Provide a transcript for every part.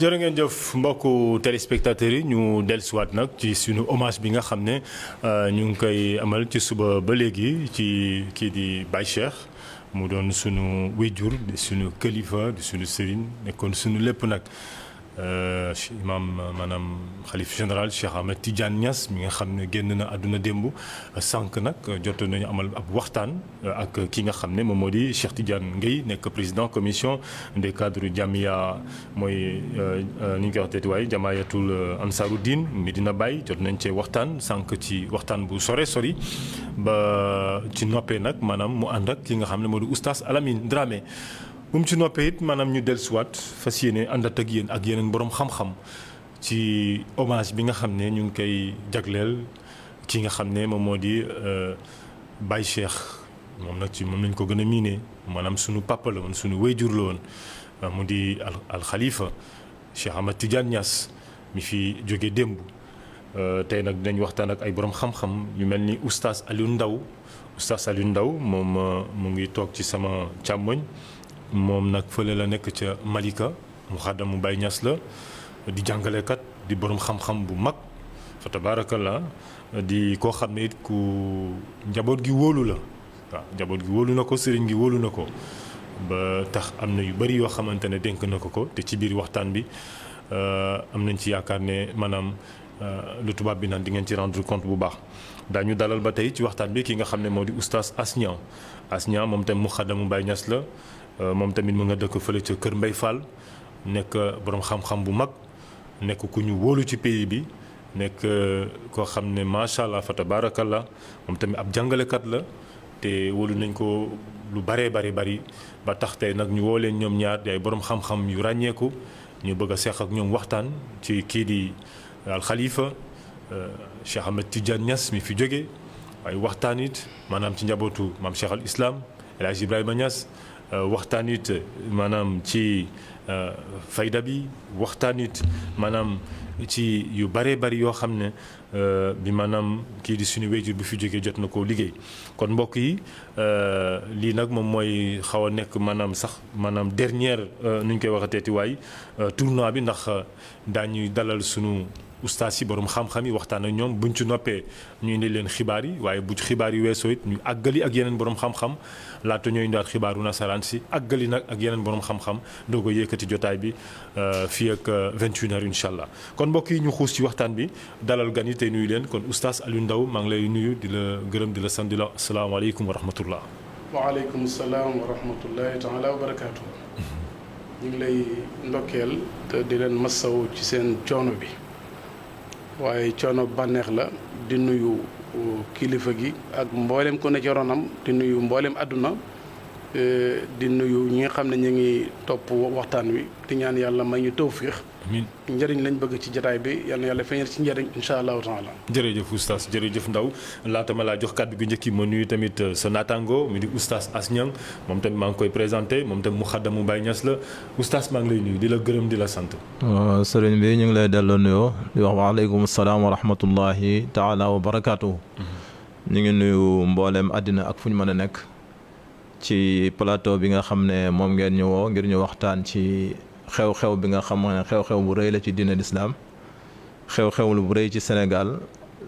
jërë ngeen jëf mbokku téléspectateurs yi ñu dellusiwaat nag ci suñu hommage bi nga xam ne ñu ngi koy amal ci suba ba léegi ci kii di Baye Cheikh mu doon suñu wéjur di suñu kilifa di suñu sëriñ nekkoon suñu lépp nag imam maanaam xalif général Cheikh Ahmed Tidiane Niass mi nga xam ne génn na àdduna démb sànq nag jot nañu amal ab waxtaan ak ki nga xam ne moom moo di Cheikh Tidiane Ngueye nekk président commission des cadres Jamia mooy ni ñu koy waxteeti waaye Jamayatul Ansaruddin Medina Baye jot nañ cee waxtaan sànq ci waxtaan bu sori ba ci noppee nag maanaam mu ànd ak ki nga xam ne moo di oustaz Alamine Dramé bu mu ci noppee it maanaam ñu dellusiwaat fas yéene àndat ak yéen ak yeneen borom xam-xam ci hommage bi nga xam ne ñu ngi koy jagleel ki nga xam ne moom moo di Baye Cheikh moom nag ci moom lañ ko gën a miinee maanaam sunu papa la woon sunu wéyjur la woon mu di al Khalifa Cheikh Ahmed Tidiane Niass mi fi jóge démb tey nag dinañ waxtaan ak ay borom xam-xam yu mel ni oustaz Aliou Ndao oustaz Aliou Ndao moom mu ngi toog ci sama càmmoñ. moom nag fële la nekk ca Malika mu xaddamu Baye Niass la di jàngalekat di borom xam-xam bu mag fa tabarakallah di koo xam ne it ku njaboot gi wóolu la waaw njaboot gi wóolu na ko sëriñ gi wóolu na ko ba tax am na yu bari yoo xamante ne dénk na ko te ci biir waxtaan bi am nañ ci yaakaar ne maanaam lu tubaab bi naan di ngeen ci rendre compte bu baax daañu dalal ba tey ci waxtaan bi ki nga xam ne moo di oustaz Asnian moom tam mu xaddamu Baye Niass la moom tamit mu nga dëkk fële ca Kër Mbay Fall nekk borom xam-xam bu mag nekk ku ñu wóolu ci pays bi nekk koo xam ne macha allah fa tabarakallah moom tamit ab jàngalekat la te wóolu nañ ko lu bari ba tax tey nag ñu woo leen ñoom ñaar di ay borom xam-xam yu ràññeeku ñu bëgg a seq ak ñoom waxtaan ci kii di al Khalifa Cheikh Ahmed Tidiane Niass mi fi jóge waaye waxtaan it maanaam ci njabootu maam Cheikh al Islam El Hadj Ibrahima Niass. waxtaan it maanaam ci fayda bi waxtaan it maanaam ci yu bëree bëri yoo xam ne bi maanaam kii di suñu wéjur bu fi jógee jot na koo liggéey kon mbokk yi lii nag moom mooy xaw a nekk maanaam sax maanaam dernière nu ñu koy waxateeti waay tournoi bi ndax daañuy dalal suñu ustaas yi borom xam-xam yi waxtaan ak ñoom buñ ci noppee ñu indi leen xibaar yi waaye bu xibaar yi weesoo it ñu àggali ak yeneen borom xam-xam laata ñooy indiwaat xibaaru nasaraan si àggali nag ak yeneen borom xam-xam doo ko yëkkati jotaay bi fii ak 21h incha allah kon mbokk yi ñu xuus ci waxtaan bi dalal gan yi tey nuyu leen kon oustaz Aliou Ndao maa ngi lay nuyu di la gërëm di la sant di la asalaamaaleykum wa rahmatullah. waaleykum salaam wa rahmatullahi taala wa barakaatu. ñu ngi lay ndokkeel te di leen masawu ci seen coono bi. waaye coono bànneex la di nuyu kilifa gi ak mboolem ko ne ci ronam di nuyu mboolem àdduna di nuyu ñi nga xam ne ñu ngi topp waxtaan wi di ñaan yàlla may ñu tawfiix amiin njëriñ lañ bëgg ci jotaay bi yal na yàlla feeñal ci njëriñ incha allahu taala. jërëjëf oustaz jërëjëf Ndao laata ma laa jox kàddu gi njëkk yi ma nuyu tamit sa naataango mi di oustaz Asniang moom tamit maa ngi koy présenté moom tamit mu xaddamu Baye Niass la oustaz maa ngi lay nuyu di la gërëm di la sant. sëriñ bi ñu ngi lay delloo nuyoo di wax waaleykum salaam wa rahmatullahi taala wa barakaatu. ñu ngi nuyu mboolem àddina ak fu ñu mën a nekk ci plateau bi nga xam ne moom ngeen ñu woo ngir ñu waxtaan ci. xew-xew bi nga xam ne xew-xew bu rëy la ci diine lislaam xew-xew bu rëy ci Sénégal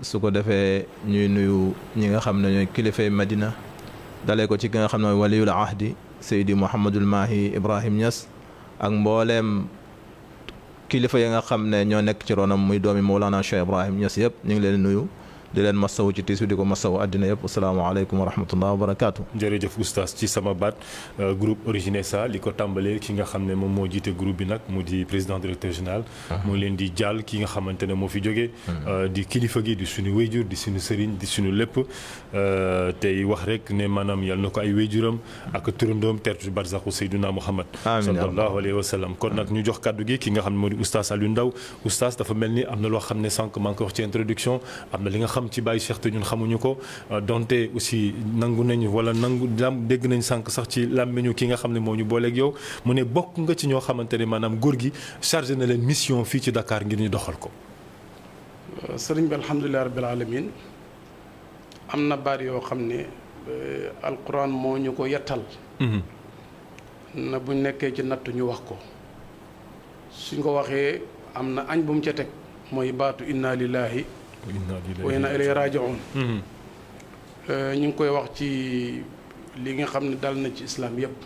su ko defee ñuy nuyu ñi nga xam ne ñooy kilifay Madina dalee ko ci ki nga xam ne mooy waliyul ahdi Seydi Mouhamadul Mahi Ibrahim Niass ak mbooleem kilifa yi nga xam ne ñoo nekk ci ronam muy doomi Mawlana Cheikh Ibrahim Niass yëpp ñu ngi leen nuyu di leen masawu ci tiis bi di ko masawu àddina yëpp asalaamaaleykum wa rahmatullah wa barakaatu. jërëjëf oustaz ci sama baat groupe Origine SA li ko tàmbalee ki nga xam ne moom moo jiite groupe bi nag mu di président directeur général. moo leen di jàll ki nga xamante ne moo fi jógee. di kilifa gi di suñu wéyjur di suñu sëriñ di suñu lépp tey wax rek ne maanaam yal na ko ay wéyjuram ak turandoom tertu barzaxu Seydina Muhammad sallallahu alayhi wa sallam kon nag ñu jox kàddu gi ki nga xam ne moo di oustaz Aliou Ndao oustaz dafa mel ni am na loo xam ne sànq maa ngi ko wax ci introduction am na li nga xam ci Baye Cheikh te ñun xamuñu ko donte aussi nangu nañu wala nangu dégg nañ sànq sax ci làmmiñu ki nga xam ne moo ñu booleeg yow mu ne bokk nga ci ñoo xamante ne maanaam góor gi chargé na leen mission fii ci Dakar ngir ñu doxal ko. sëriñ bi alhamdulilah rabbil alamin am na baat yoo xam ne alquran moo ñu ko yettal na buñ nekkee ci nattu ñu wax ko suñ ko waxee am na añ bu mu ca teg mooy baatu inna lillahi wa inna ilayhi raji'un ñu ngi koy wax ci li nga xam ne dal na ci islam yépp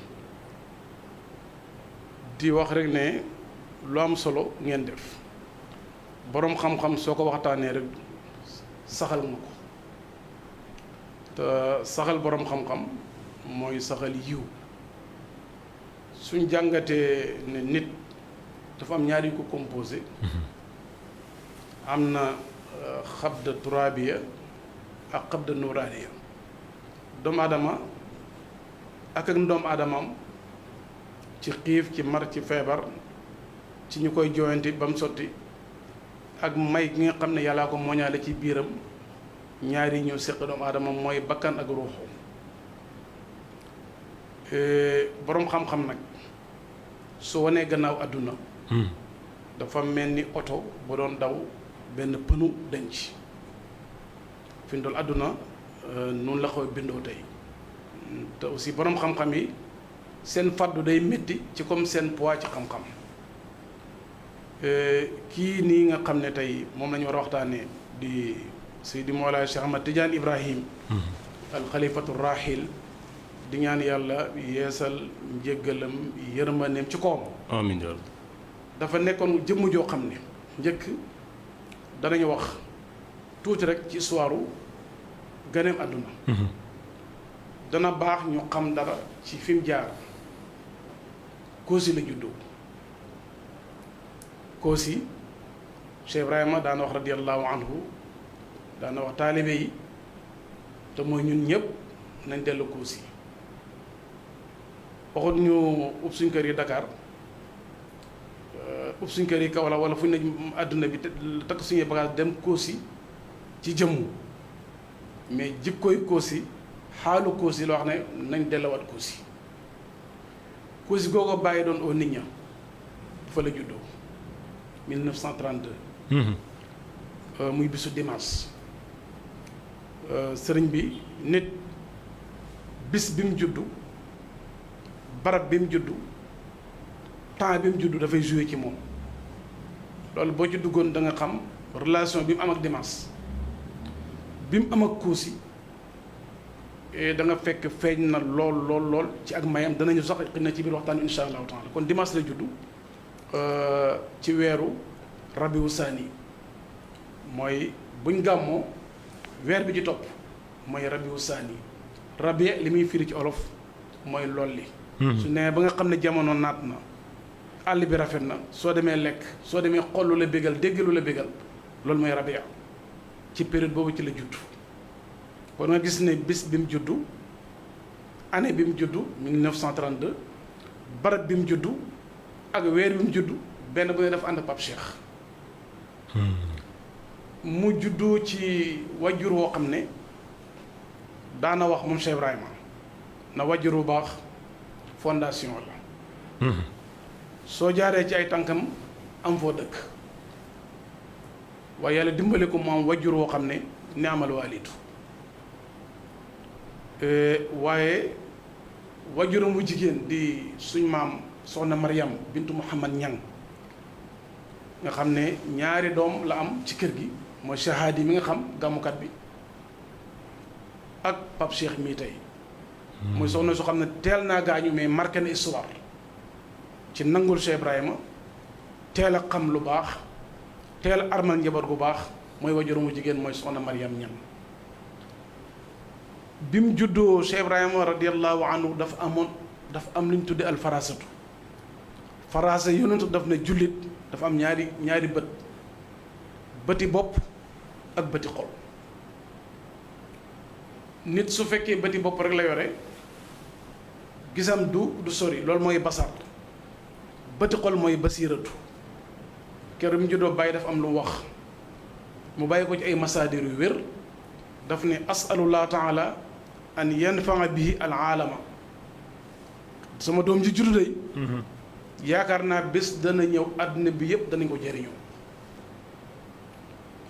di wax rek ne lu am solo ngeen def boroom xam-xam soo ko waxtaanee rek saxal nga ko te saxal boroom xam-xam mooy saxal yiw suñ jàngatee ne nit dafa am ñaari yu ko composé am na xabda turabiya ak xabda nuraaniya doomu aadama ak doomu aadamam ci xiif ci mar ci feebar ci ñu koy jooyanti ba mu sotti ak may gi nga xam ne yàllaa ko mooñaale ci biiram ñaari ñëw séq doomu aadama mooy bakkan ak ruuxu boroom xam-xam nag su wanee gannaaw àdduna dafa mel ni oto bu doon daw benn pënu denc fi mu doon àdduna noonu la xaw bindoo tey te aussi boroom xam-xam yi seen fàddu day métti ci comme seen poids ci xam-xam kii nii nga xam ne tey moom la ñu war a waxtaanee di Seydi Mawlaay Cheikh Ahmad Tidiane Ibrahim alxalifatu rahil di ñaan yàlla yeesal njéggalam yërmandeem ci kawam amiin dafa nekkoon jëmm joo xam ne njëkk danañu wax tuuti rek ci histoire ganeem àdduna dana baax ñu xam dara ci fi mu jaar Koosi la juddoo Koosi Cheikh Ibrahima daana wax radiyallahu anhu daana wax taalibe yi te mooy ñun ñëpp nañ dellu Koosi waxut ñu ub suñ kër yi Dakar ub suñ kër yi Kaolack wala fu ñu ne àdduna bi takk suñuy bagage dem Koosi ci jëmm mais jikkooy Koosi xaalu Koosi loo xam ne nañ delluwaat Koosi Koosi googu bàyyi doon oo nit ña fa la juddoo 1932 muy bisu dimanche sëriñ bi nit bis bi mu juddu barab bi mu juddu temps bi mu juddu dafay joué ci moom loolu boo ci duggoon da nga xam relation bi mu am ak dimanche bi mu am ak Koosi da nga fekk feeñ na lool ci ak mayam danañu sax xëy na ci biir waxtaan insha allahu taala kon dimanche la juddu ci weeru rabiu saani mooy buñ gàmmoo weer bi ci topp mooy rabiu saani rabi li muy firi ci olof mooy lolli su nee ba nga xam ne jamono naat na àll bi rafet na soo demee lekk soo demee xol lu la bégal dégg lu la bégal loolu mooy rabia ci période boobu ci la juddu kon nga gis ne bis bi mu juddu année bi mu juddu 1932 barab bi mu juddu ak weer bi mu juddu benn bu ne dafa ànd Pape Cheikh mu juddu ci wajjur woo xam ne daana wax moom Cheikh Ibrahima na wajjur bu baax fondation la soo jaaree ci ay tànkam am foo dëkk waaye yàlla dimbali ko mu am wajjur woo xam ne ni amal waalidu waaye wajuram bu jigéen di suñ maam soxna Mariam bintu Muhammad Ñang nga xam ne ñaari doom la am ci kër gi mooy Chahadi mi nga xam gàmmukat bi ak Pape Cheikh mii tey muy soxna su xam ne teel naa gaañu mais marqué na histoire ci nangul Cheikh Ibrahima teel a xam lu baax teel a armal njaboot gu baax mooy wajuram bu jigéen mooy soxna Mariam Ñang bi mu juddoo Cheikh Ibrahima radiyallahu anhu dafa am lu ñu tudde al farasatu farasa yonentu daf ne jullit dafa am ñaari bëti bopp ak bëti xol nit su fekkee bëti bopp rek la yore gisam du sori loolu mooy basar bëti xol mooy basiratu keroog mu juddoo bàyyi dafa am lu wax mu bàyyi ko ci ay masaadir yu wér daf ne asalullah taala an yanfaa bihi al aalama sama doom ji juddu day yaakaar naa bés dana ñëw àdduna bi yëpp danañ ko jëriñoo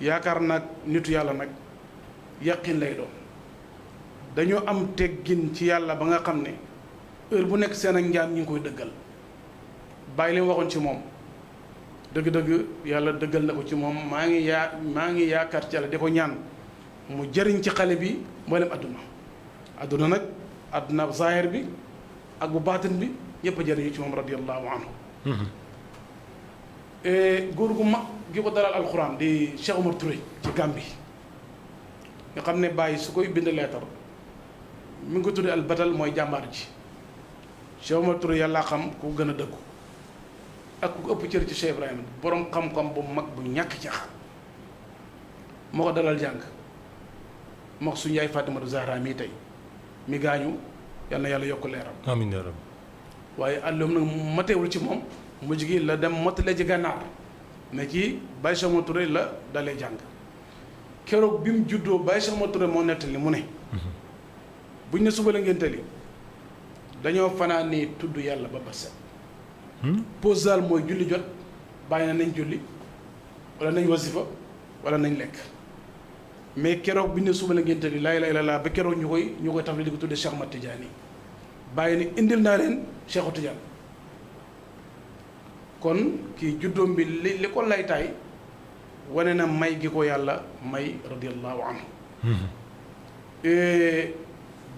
yaakaar naa nitu yàlla nag yaqin lay doon dañoo am teggin ci yàlla ba nga xam ne heure bu nekk seen ak njaam ñu ngi koy dëggal bàyyi li mu waxoon ci moom dëgg-dëgg yàlla dëggal na ko ci moom maa ngi yaakaar ci yàlla di ko ñaan mu jëriñ ci xale bi mboolem adduna nag adduna zahir bi ak bu baatin bi ñëpp a jëriñu ci moom radiyallahu anhu góor gu mag gi ko dalal alxuraan di Cheikh Omar Touré ci Gambie nga xam ne bàyyi su koy bind leetar mi ngi ko tudde al batal mooy jàmbaar ji Cheikh Omar Touré yàllaa xam ku gën a dëggu ak ku ëpp cër ci Cheikh Ibrahima borom xam-xam bu mag bu ñàkk caaxaan moo ko dalal jàng moo ko suñu yaay Fatimatu Zahra mii tey mi gaañu yal na yàlla yokk leeram amiin yaa rabbi waaye àlloom nag mateewul ci moom mujj gi la dem mottale ci gànnaar mais ci Baye Cheikh Omar Touré la dalee jàng keroog bi mu juddoo Baye Cheikh Omar Touré moo nettali mu ne buñ ne suba la ngeen tali dañoo fanaan ni tudd yàlla ba set posal mooy julli jot bàyyi na nañ julli wala nañ wasifa wala nañ lekk mais keroog bi ñu ne suba la ngeen tali laa ilaaha illallaah ba keroog ñu koy taf di ko tuddee Cheikh Ahmad Tidiane bàyyi ni indil naa leen Cheikhu Tidiane kon kii juddoom bi li ko laytaay wane na may gi ko yàlla may radiyallahu anhu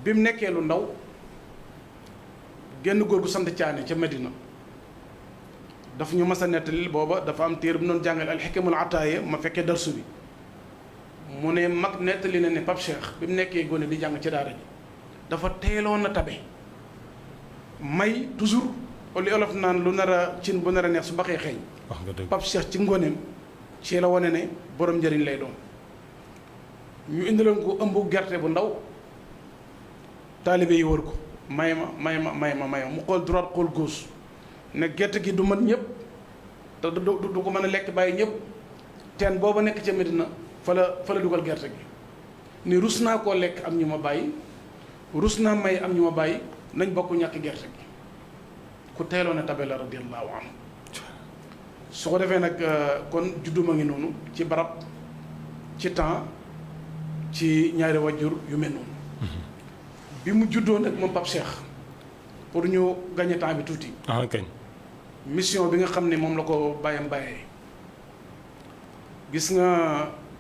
bi mu nekkee lu ndaw genn góor gu sant Caane ca Medina daf ñu mas a nettali booba dafa am téere bu doon jàngale alxikamul ataaya ma fekkee darsu bi mu ne mag nettali na ne Pape Cheikh bi mu nekkee gone di jàng ci daara ji dafa teeloon a tabe may toujours li olof naan lu nar a cin bu nar a neex su baxee xeeñ wax nga dëgg Pape Cheikh ci ngoneem ci la wane ne borom njëriñ lay doon ñu indiloon ko ëmbu gerte bu ndaw taalibe yi wër ko may ma mu xool droite xool gauche ne gerte gi du mën ñëpp te du ko mën a lekk bàyyi ñëpp teen booba nekk ca Medina fa la dugal gerte gi ni rus naa koo lekk am ñu ma bàyyi rus naa may am ñu ma bàyyi nañ bokk ñàkk gerte gi ku teeloon a tabe la radiyallahu anhu su ko defee nag kon judduma ngi noonu ci barab ci temps ci ñaari wajjur yu mel noonu bi mu juddoo nag moom Pape Cheikh pour ñu gagner temps bi tuuti kañ mission bi nga xam ne moom la ko bàyyam bàyyee gis nga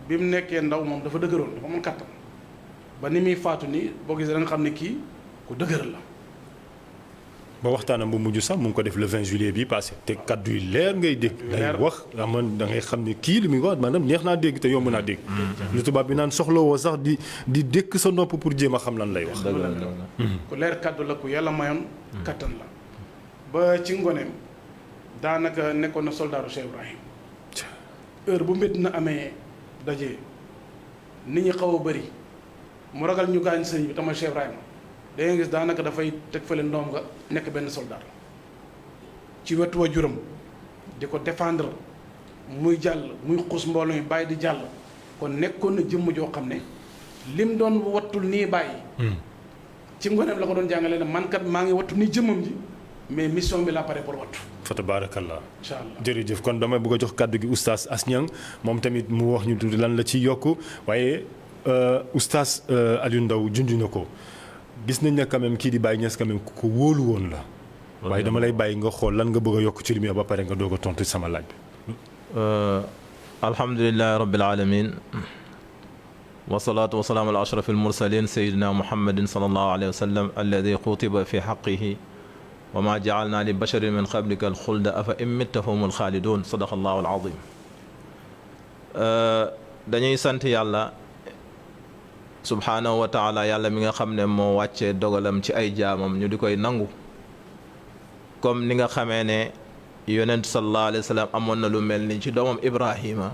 bi mu nekkee ndaw moom dafa dëgëroon dafa mën kàttan ba ni muy faatu ni boo gisee da nga xam ne kii ku dëgëral la ba waxtaanam bu mujj sax mu ngi ko def le 20 juillet bi passé te kaddu yu leer ngay dégg. day wax man da ngay xam ne kii li muy wax maanaam neex naa dégg te yomb naa dégg. lu tubaab bi naan soxlawoo sax di dékk sa nopp pour jéem a xam lan lay wax. ku leer kaddu la ku yàlla mayoon kattan la ba ci ngoneem daanaka nekkoon na soldaaru Cheikh Ibrahim heure bu mbir na amee daje nit ñi xaw a bëri mu ragal ñu gaañ sëñ bi tama Cheikh Ibrahima da ngay gis daanaka dafay teg fële ndoom nga nekk benn soldat ci wetu waajuram di ko défendre muy jàll muy xus mbooloo mi bàyyi di jàll kon nekkoon na jëmm joo xam ne lim doon wattul nii bàyyi ci ngoneem la ko doon jàngale ne man kat maa ngi wattu ni jëmmam ji mais mission bi laa pare pour wattu fa tabaarakallah incha allah jërëjëf kon damay bëgg a jox kàddu gi oustaz As Niang moom tamit mu wax ñu tuuti lan la ci yokk waaye oustaz Aliou Ndao junj na ko gis nañ ne quand même kii di Baye Niass quand même ku ko wóolu woon la waaye dama lay bàyyi nga xool lan nga bëgg a yokk ci li muy ba pare nga doog a tontu sama laaj bi alhamdulillahi rabbil alamin wasalaatu wasalaamu ala ashraf almursalin sayidina muhammadin sallallahu alayhi wa sallam alladi xutiba fi xaqihi wa ma jaalna li basharin min qablika alxulda afa in mitta fahum alxaalidun sadaqa allahu alazim dañuy sant yàlla subhaanahu wa taala yàlla mi nga xam ne moo wàccee dogalam ci ay jaamam ñu di koy nangu comme ni nga xamee ne yonent sallallahu alayhi wa sallam amoon na lu mel ni ci doomam Ibrahima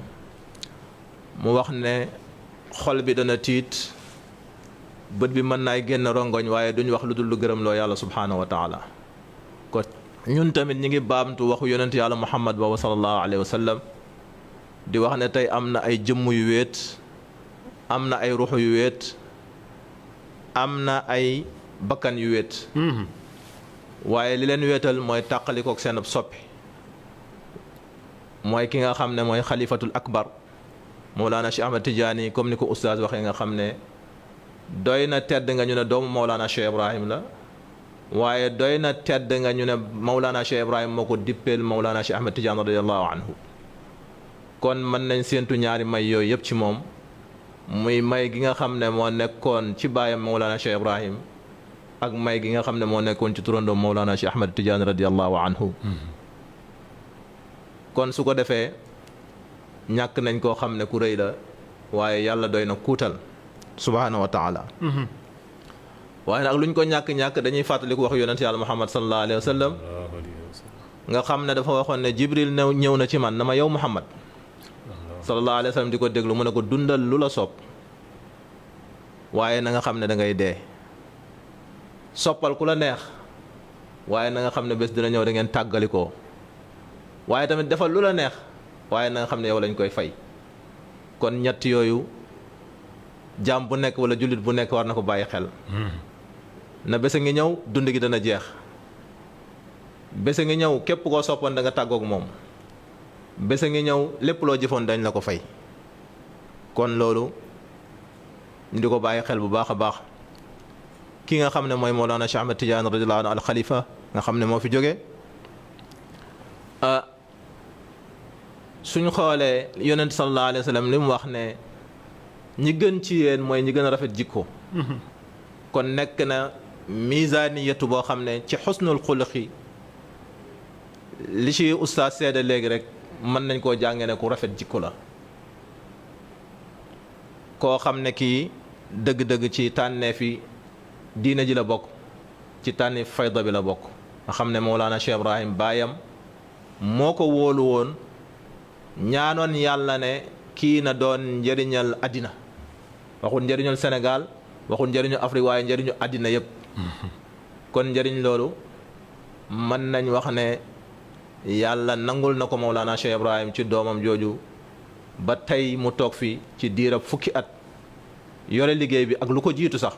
mu wax ne xol bi dana tiit bët bi mën naay génn rongoñ waaye duñ wax lu dul lu gërëm loo yàlla subhaanahu wa taala kon ñun tamit ñi ngi baamtu waxu yonent yàlla Muhammad boobu sallallahu alayhi wa sallam di wax ne tey am na ay jëmm yu wéet am na ay ruux yu wéet am na ay bakkan yu wéet waaye li leen wéetal mooy tàqalikook seen soppi mooy ki nga xam ne mooy xalifatul akbar Mawlana Cheikh Ahmad Tidiane comme ni ko oustaz waxee nga xam ne doy na tedd nga ñu ne doomu Mawlana Cheikh Ibrahim la waaye doy na tedd nga ñu ne Mawlana Cheikh Ibrahim moo ko dippeel Mawlana Cheikh Ahmed Tidiane radiallahu anhu kon mën nañ séentu ñaari may yooyu yëpp ci moom muy may gi nga xam ne moo nekkoon ci baayam Mawlana Cheikh Ibrahim ak may gi nga xam ne moo nekkoon ci turandoom Mawlana Cheikh Ahmed Tidiane radiallahu anhu kon su ko defee ñàkk nañ koo xam ne ku rëy la waaye yàlla doy na kuutal subhanahu wa taala waaye nag luñ ko ñàkk-ñàkk dañuy fàttaliku wax yonent yàlla Muhammad sallallahu alayhi wa sallam nga xam ne dafa waxoon ne Jibril ñëw na ci man na ma yow Muhammad sallallahu alayhi wa sallam di ko déglu mu ne ko dundal lu la sopp waaye na nga xam ne da ngay dee soppal ku la neex waaye na nga xam ne bés dina ñëw da ngeen tàggalikoo waaye tamit defal lu la neex waaye na nga xam ne yow lañ koy fay kon ñett yooyu jaam bu nekk wala jullit bu nekk war na ko bàyyi xel na bés a ngi ñëw dund gi dana jeex bés a ngi ñëw képp koo soppoon da nga tàggoog moom bés a ngi ñëw lépp loo jëfoon dañ la ko fay kon loolu ñu di ko bàyyi xel bu baax a baax ki nga xam ne mooy Mawlana Cheikh Ahmed Tidiane radiyallahu anhu al Khalifa nga xam ne moo fi jógee suñ xoolee yonent sallallahu alayhi wa sallam li mu wax ne ñi gën ci yéen mooy ñi gën a rafet jikko kon nekk na misaaniyatu boo xam ne ci xusnul xuluqi li ci ustaas seede léegi rek mën nañ koo jànge ne ku rafet jikko la koo xam ne kii dëgg-dëgg ci tànneef yi diina ji la bokk ci tànneef fayda bi la bokk nga xam ne Mawlana Cheikh Ibrahim baayam moo ko wóolu woon ñaanoon yàlla ne kii na doon njëriñal àddina waxul njëriñal Sénégal waxul njëriñu Afrique waaye njëriñu àddina yépp kon njëriñ loolu mën nañ wax ne yàlla nangul na ko Mawlana Cheikh Ibrahim ci doomam jooju ba tey mu toog fi ci diirab fukki at yore liggéey bi ak lu ko jiitu sax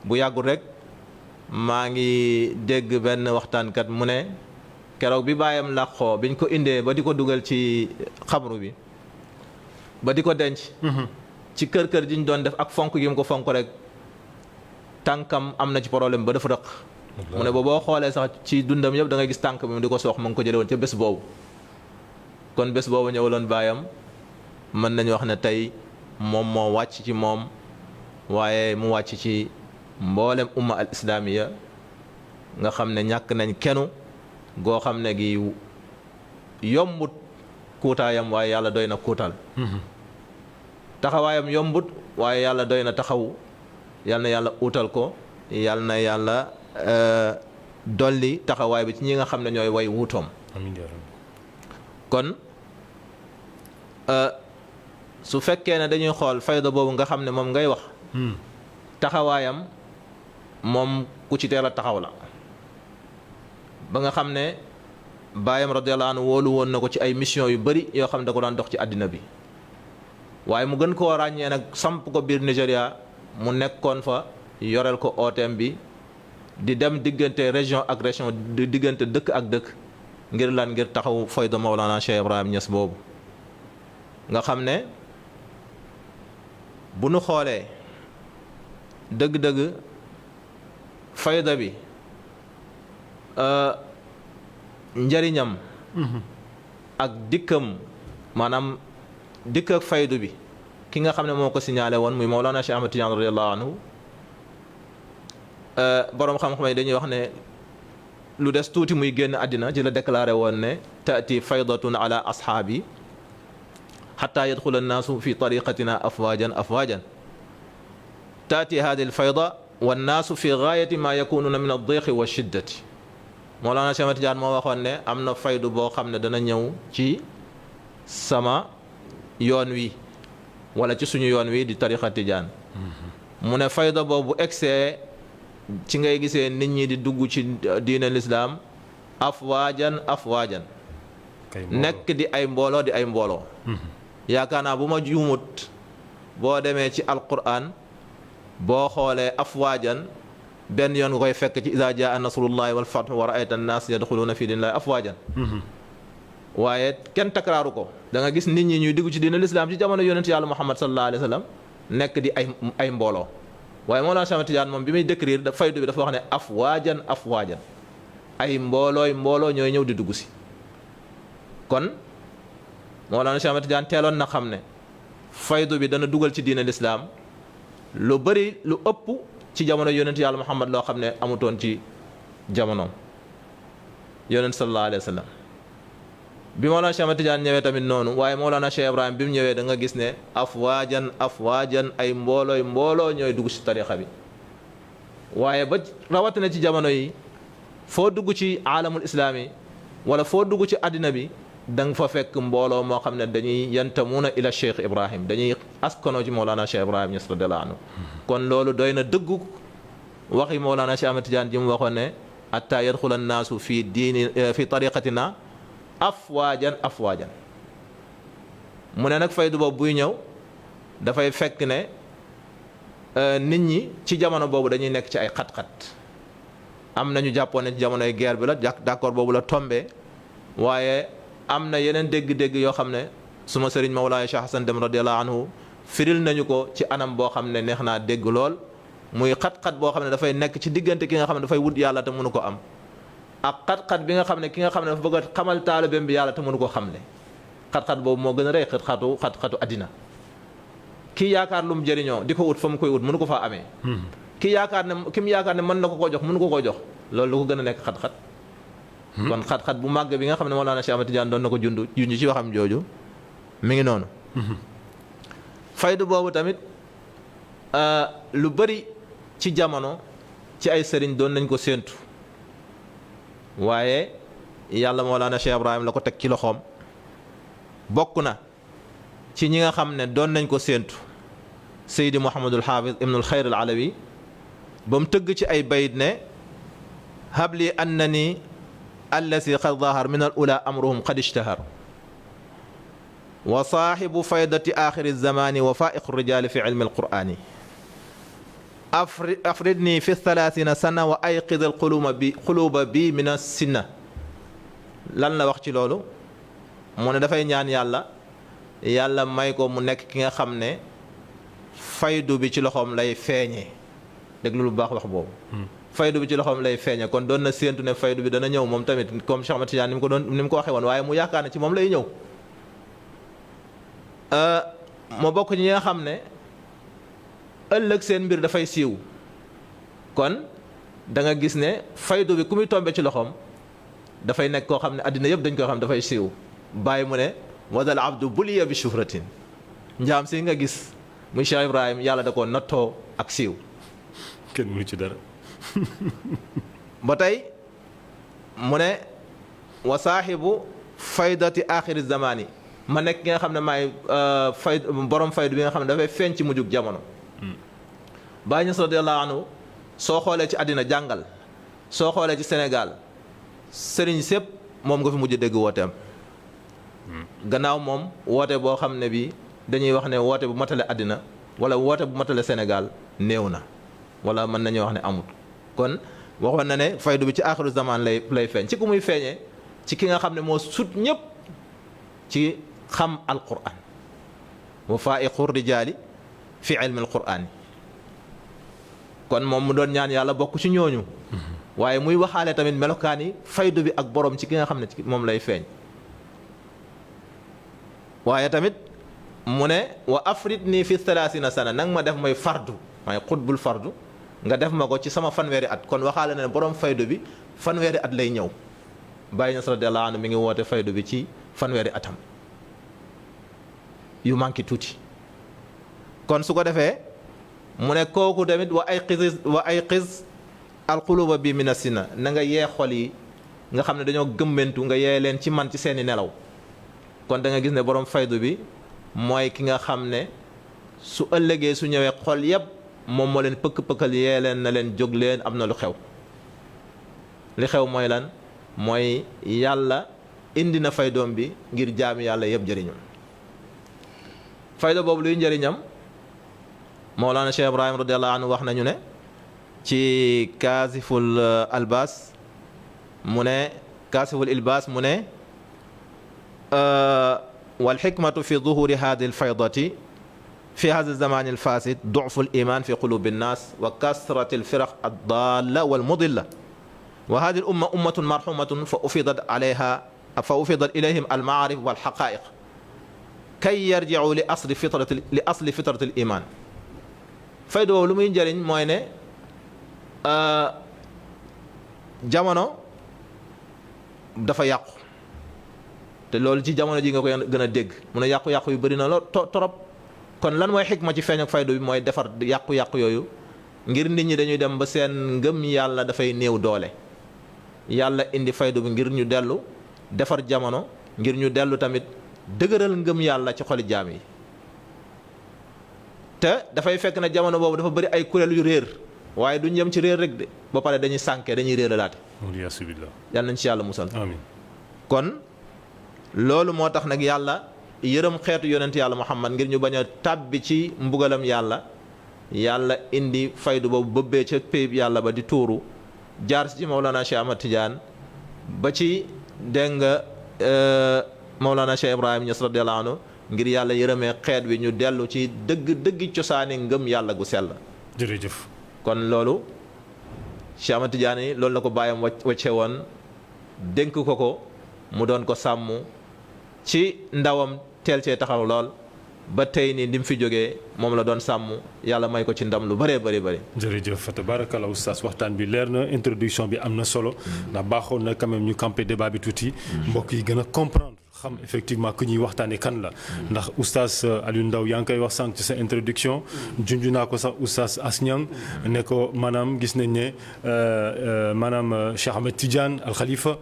bu yàggul rek maa ngi dégg benn waxtaankat mu ne keroog bi baayam làqoo biñ ko indee ba di ko dugal ci xabru bi ba di ko denc ci kër ji ñu doon def ak fonk gi mu ko fonk rek tànkam am na ci problème ba dafa rëq mu ne ba boo xoolee sax ci dundam yëpp da ngay gis tànk bi mu di ko soox mu ngi ko jële woon ca bés boobu kon bés boobu ñëwaloon baayam mën nañu wax ne tey moom moo wàcc ci moom waaye mu wàcc ci mboolem umma al islamiya nga xam ne ñàkk nañ kenu goo xam ne gi yombut kuutaayam waaye yàlla doy na kuutal taxawaayam yombut waaye yàlla doy na taxaw yal na yàlla uutal ko yal na yàlla dolli taxawaay bi ci ñi nga xam ne ñooy way wuutoom kon su fekkee ne dañuy xool fayda boobu nga xam ne moom ngay wax taxawaayam moom ku ci teel a taxaw la ba nga xam ne baayam radiyallahu anhu wóolu woon na ko ci ay mission yu bari yoo xam ne da ko daan dox ci àddina bi waaye mu gën koo ràññee nag samp ko biir Nigéria mu nekkoon fa yoreel ko ooteem bi di dem diggante région ak région di diggante dëkk ak dëkk ngir lan ngir taxaw fayda Mawlana Cheikh Ibrahim Niass boobu nga xam ne bu nu xoolee dëgg-dëgg fayda bi njariñam ak dikkam maanaam dikk ak faydu bi ki nga xam ne moo ko signalé woon muy Mawlana Cheikh Ahmed Tidiane radiyallahu anhu boroom xam-xam yi dañuy wax ne lu des tuuti muy génn àddina ci la déclaré woon ne taati faydatun ala ashaabi xata yadxula annaasu fi tariqatina afwajan afwajan taati hadi alfayda wannaasu fi gaayati ma yakununa min addiqi wa shiddati Mawlana Cheikh Ahmed Tidiane moo waxoon ne am na faydu boo xam ne dana ñëw ci sama yoon wi wala ci suñu yoon wi di tariqa Tidiane mu ne fayda boobu egsee ci ngay gisee nit ñi di dugg ci diine lislaam afwaajan afwaajan nekk di ay mbooloo di ay mbooloo yaakaar naa bu ma juumut boo demee ci alquran boo xoolee afwaajan benn yoon nga koy fekk ci iza jaa nasrullahi wal fathu wa ra'ayta an-nas yadkhuluna fi dinillahi afwaajan waaye kenn takraaru ko da nga gis nit ñi ñuy dugg ci diine lislaam ci jamono yonent yàlla Muhammad sallallahu alayhi wa sallam nekk di ay mbooloo waaye Mawlana Cheikh Ahmad Tidiane moom bi muy décrire da faydu bi dafa wax ne afwaajan ay mbooloo ñooy ñëw di dugg si. kon Mawlana Cheikh Ahmad Tidiane teeloon na xam ne faydu bi dana dugal ci diine lislaam lu bëri lu ëpp ci jamono yonent yàlla Muhammad loo xam ne amutoon ci jamonoom yonent sallallahu alayhi wa sallam bi Mawlana Cheikh Ahmad Tidiane ñëwee tamit noonu waaye Mawlana Cheikh Ibrahim bi mu ñëwee da nga gis ne afwaajan ay mbooloo ñooy dugg ci tarixa bi waaye ba rawatina ci jamono yi foo dugg ci aalamul islaami wala foo dugg ci àddina bi da nga fa fekk mbooloo moo xam ne dañuy yantamuuna ila Cheikh Ibrahim dañuy askanoo ci Mawlana Cheikh Ibrahim Niass radiyallahu anhu kon loolu doy na dëggu waxi Mawlana Cheikh Ahmad Tidiane ji mu waxoon ne hatta yadxula annaasu fi diini fi tariqatina afwaajan mu ne nag faydu boobu buy ñëw dafay fekk ne nit ñi ci jamono boobu dañuy nekk ci ay xat-xat am nañu jàppoon ne ci jamonoy guerre bi la d'accord boobu la tombé waaye am na yeneen dégg-dégg yoo xam ne suma sëriñ Mawlaaya Cheikh Hassan Deme radiyallahu anhu firil nañu ko ci anam boo xam ne neex naa dégg lool muy xat-xat boo xam ne dafay nekk ci diggante ki nga xam ne dafay wut yàlla te mënu ko am ak xat-xat bi nga xam ne ki nga xam ne dafa bëgg a xamal taalibeem bi yàlla te mënu ko xamle xat-xat boobu moo gën a rëy xat-xatu addina kii yaakaar lu mu jëriñoo di ko ut fa mu koy ut mënu ko faa amee ki mu yaakaar ne mën na ko koo jox mënu ko koo jox loolu lu ko gën a nekk xat-xat kon xat-xat bu màgg bi nga xam ne Mawlana Cheikh Ahmad Tidiane doon na ko junj ci waxam jooju mi ngi noonu faydu boobu tamit lu bari ci jamono ci ay sëriñ doon nañ ko séentu waaye yàlla Mawlana Cheikh Ibrahim la ko teg ci loxoom bokk na ci ñi nga xam ne doon nañ ko séentu Seydi Mouhamadul Hafiz ibnul Xayr al Alawi ba mu tëgg ci ay bayit ne habli annani allasi qad zahar min al ula amruhum qad ishtahar wa saaxibu faydati axiri zamani wa faiqu rijali fi ilmi alqurani afridni fi thalathina sana wa ayqid alquluba bi min assinna lan la wax ci loolu mu ne dafay ñaan yàlla may ko mu nekk ki nga xam ne faydu bi ci loxoom lay feeñee déglu lu baax wax boobu faydu bi ci loxoom lay feeñe kon doon na séentu ne faydu bi dana ñëw moom tamit comme Cheikh Ahmad Tidiane ni mu ko waxee woon waaye mu yaakaar ne ci moom lay ñëw ma bokk ñi nga xam ne ëllëg seen mbir dafay siiw kon da nga gis ne faydu bi ku muy tombe ci loxoom dafay nekk koo xam ne àddina yëpp dañ koy xam dafay siiw bàyyi mu ne wadal abdu buliya bi shuhratin njaam si nga gis muy Cheikh Ibrahim yàlla da koo nattoo ak siiw kenn mënu ci dara ba tey mu ne wa saaxibu faydati axiri zamani ma nekk ki nga xam ne maay borom faydu bi nga xam ne dafay feeñ ci mujjug jamono Baay Ñas radiyallahu anhu soo xoolee ci àddina jàngal soo xoolee ci Sénégal sëriñ sépp moom nga fi mujj dégg wooteem gannaaw moom woote boo xam ne bi dañuy wax ne woote bu matale àddina wala woote bu matale Sénégal néew na wala mën nañu wax ne amut kon waxoon na ne faydu bi ci aaxiru zaman lay feeñ ci ku muy feeñee ci ki nga xam ne moo sut ñëpp ci xam alquran wa faiqu rijaali fi ilmi alquran kon moom mu doon ñaan yàlla bokk ci ñooñu waaye muy waxaale tamit melokaan yi faydu bi ak borom ci ki nga xam ne ci moom lay feeñ waaye tamit mu ne wa afrit nii fi 30 sana nang ma def mooy fardu may xutbul fardu nga def ma ko ci sama fanweeri at kon waxaale na ne borom faydu bi fanweeri at lay ñëw Baay Ñas radiyallahu anhu mi ngi woote faydu bi ci fanweeri atam yu manqué tuuti kon su ko defee mu ne kooku tamit wa ay xiz alquluba bi mina sina na nga yee xol yi nga xam ne dañoo gëmmentu nga yee leen ci man ci seeni nelaw kon da nga gis ne borom faydu bi mooy ki nga xam ne su ëllëgee su ñëwee xol yépp moom moo leen pëkk-pëkkal yee leen na leen jóg leen am na lu xew li xew mooy lan mooy yàlla indi na faydoom bi ngir jaami yàlla yëpp jëriñu fayda boobu luy njëriñam Mawlana Cheikh Ibrahim radiyallahu anhu wax nañu ne ci kaasiful albaas mu ne kaasiful ilbaas mu ne wal xikmatu fi duhuri hadi alfaydati في هذا الزمان الفاسد ضعف الإيمان في قلوب الناس وكثرة الفرق الضالة والمضلة وهذه الأمة أمة مرحومة فأفيضت إليهم المعارف والحقائق كي يرجعوا لأصل فطرة الإيمان fayda boobu lu muy njëriñ mooy ne jamono dafa yàqu te loolu ci jamono ji nga koy gën a dégg mun a yàqu-yàqu yu bëri na lool torop kon lan mooy xikma ci feeñ ak fayda bi mooy defar yàqu-yàqu yooyu ngir nit ñi dañuy dem ba seen ngëm yàlla dafay néew doole yàlla indi fayda bi ngir ñu dellu defar jamono ngir ñu dellu tamit dëgëral ngëm yàlla ci xoli jaam yi te dafay fekk na jamono boobu dafa bëri ay kuréel yu réer waaye duñ yem ci réer rek de ba pare dañuy sànkee dañuy réeralaate yàlla nañ ci yàlla musal amiin kon loolu moo tax nag yàlla yërëm xeetu yonent yàlla Muhammad ngir ñu bañ a tàbbi ci mbugalam yàlla indi faydu boobu bëbbee ca péyib yàlla ba di tuuru jaar ci Mawlana Cheikh Ahmad Tidiane ba ci dégg nga Mawlana Cheikh Ibrahim Niass radiyallahu anhu ngir yàlla yërëmee xeet wi ñu dellu ci dëgg cosaani ngëm yàlla gu sell. jërëjëf. kon loolu Cheikh Ahmad Tidiane loolu la ko bàyyam wàcce woon dénk ko mu doon ko sàmm ci ndawam teel cee taxaw lool ba tey nii di mu fi jógee moom la doon sàmm yàlla may ko ci ndam lu bëree bëri. jërëjëf fa tabarakallah oustaz waxtaan bi leer na introduction bi am na solo ndax baaxoon na quand même ñu camper débat bi tuuti mbokk yi gën a comprendre xam effectivement ku ñuy waxtaanee kan la ndax oustaz Aliou Ndao yaa ngi koy wax sànq ci sa introduction junj naa ko sax oustaz Asniang ne ko maanaam gis nañ ne maanaam Cheikh Ahmed Tidiane Al Khalifa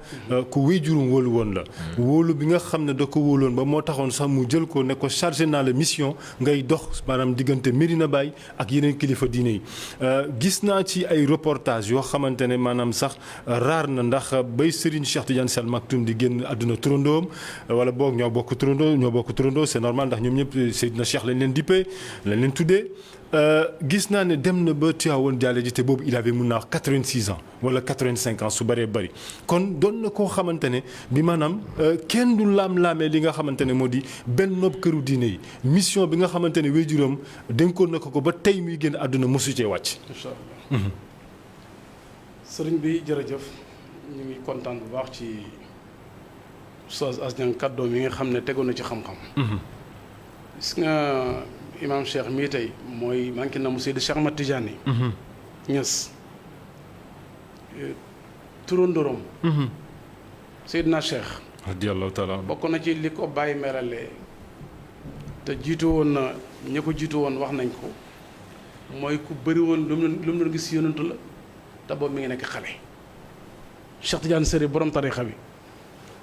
ku wéy jurum wóolu woon la wóolu bi nga xam ne da ko wóoloon ba moo taxoon sax mu jël ko ne ko chargé naa la mission ngay dox maanaam diggante Medina Baye ak yeneen kilifa diine yi gis naa ci ay reportage yoo xamante ne maanaam sax raar na ndax bay Serigne Cheikh Tidiane Sy Al Maktoum di génn àdduna turandoom wala boog ñoo bokk turandoo c'est normal ndax ñoom ñëpp Seydina Cheikh lañ leen dippee lañ leen tuddee gis naa ne dem na ba Tivaouane jaale ji te boobu il avait mun naa wax 86 ans wala 85 ans su bëree bëri kon doon na koo xamante ne bi maanaam kenn du laam-laamee li nga xamante ne moo di benn nopp këru diine yi mission bi nga xamante ne wéjuram dénkoon na ko ba tey muy génn àdduna mosu cee wàcc. incha allah sëriñ bi jërëjëf ñu ngi kontaan bu baax ci. Oustaz Asniang kàddoom yi nga xam ne tegoon na ci xam-xam. gis nga imaam Cheikh mii tey mooy manqué na mu Seydi Cheikh Ahmad Tidiane Niass turandóoram Seydina Cheikh radiyallahu taala bokk na ci li ko bàyyi melalee te jiitu woon na ña ko jiitu woon wax nañ ko mooy ku bëri woon lu mu doon gis yonantu la te boobu mi ngi nekk xale Cheikh Tidiane Seri borom tarixa bi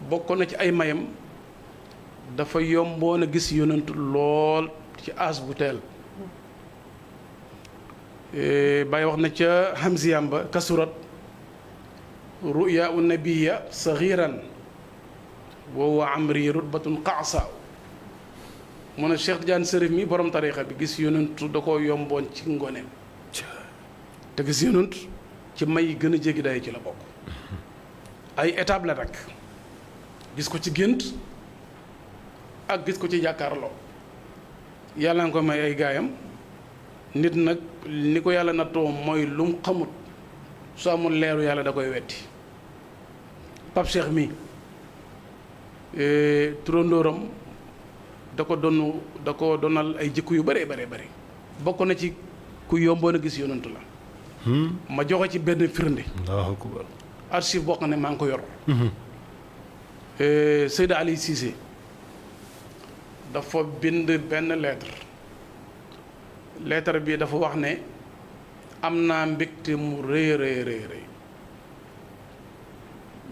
bokk na ci ay mayam dafa yomboon a gis yonantu lool ci aas bu teel Baye wax na ca Hamziyam ba kasurat ruya u nabiya saxiran wa huwa amri rutbatun qaasa mu ne Cheikh Tidiane Sërif mi borom tarixa bi gis yonantu da koo yomboon ci ngoneem te gis yonantu ci may yi gën a jéggi day ci la bokk ay étape la nag gis ko ci gént ak gis ko ci jàkkaarloo yàlla nga ko may ay gaayam nit nag ni ko yàlla nattoo mooy lu mu xamut su amul leeru yàlla da koy wetti Pape Cheikh mi turandóoram da ko donal ay jikko yu bëree bëri bokk na ci ku yomboon a gis yonantu la ma joxe ci benn firnde archive boo xam ne maa ngi ko yor Seyda Ali Cissé dafa bind benn lettre bi dafa wax ne am naa mbégte mu rëy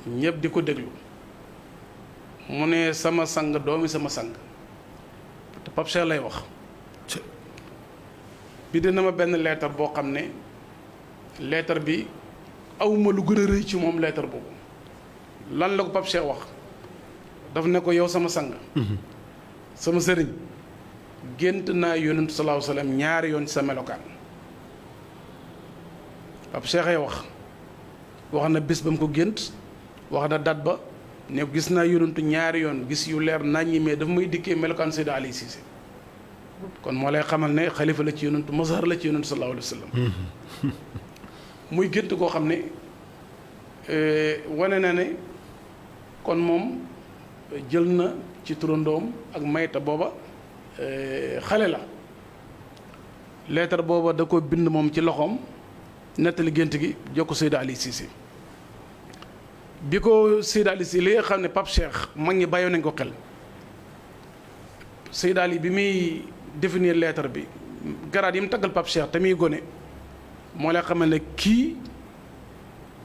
ñëpp di ko déglu mu ne sama sang doomi sama sang te Pape Cheikh lay wax bind na ma benn lettre boo xam ne lettre bi awma lu gën a rëy ci moom lettre boobu lan la ko Pape Cheikh wax daf ne ko yow sama sang sama sëriñ gént naa yonentu sallallahu alayhi wasallam ñaari yoon ci sa melokaan Pape Cheikh ay wax na bés ba mu ko gént wax na dat ba ne gis naa yonentu ñaari yoon gis yu leer naññi mais dafa may dikkee melokaan Seyda Ali Cissé kon moo lay xamal ne xalifa la ci yonentu mazhar la ci yonentu sallallahu alayhi wa sallam muy gént koo xam ne wane na ne kon moom jël na ci turandoom ak mayta booba xale la leetar booba da ko bind moom ci loxoom nettali gént gi jokko Seyda Ali Cissé bi ko Seyda Ali Cissé li nga xam ne Pape Cheikh mag ñi bàyyoo nañ ko xel Seyda Ali bi muy définir leetar bi garaat yi mu taggal Pape Cheikh te muy gone moo lay xamal ne kii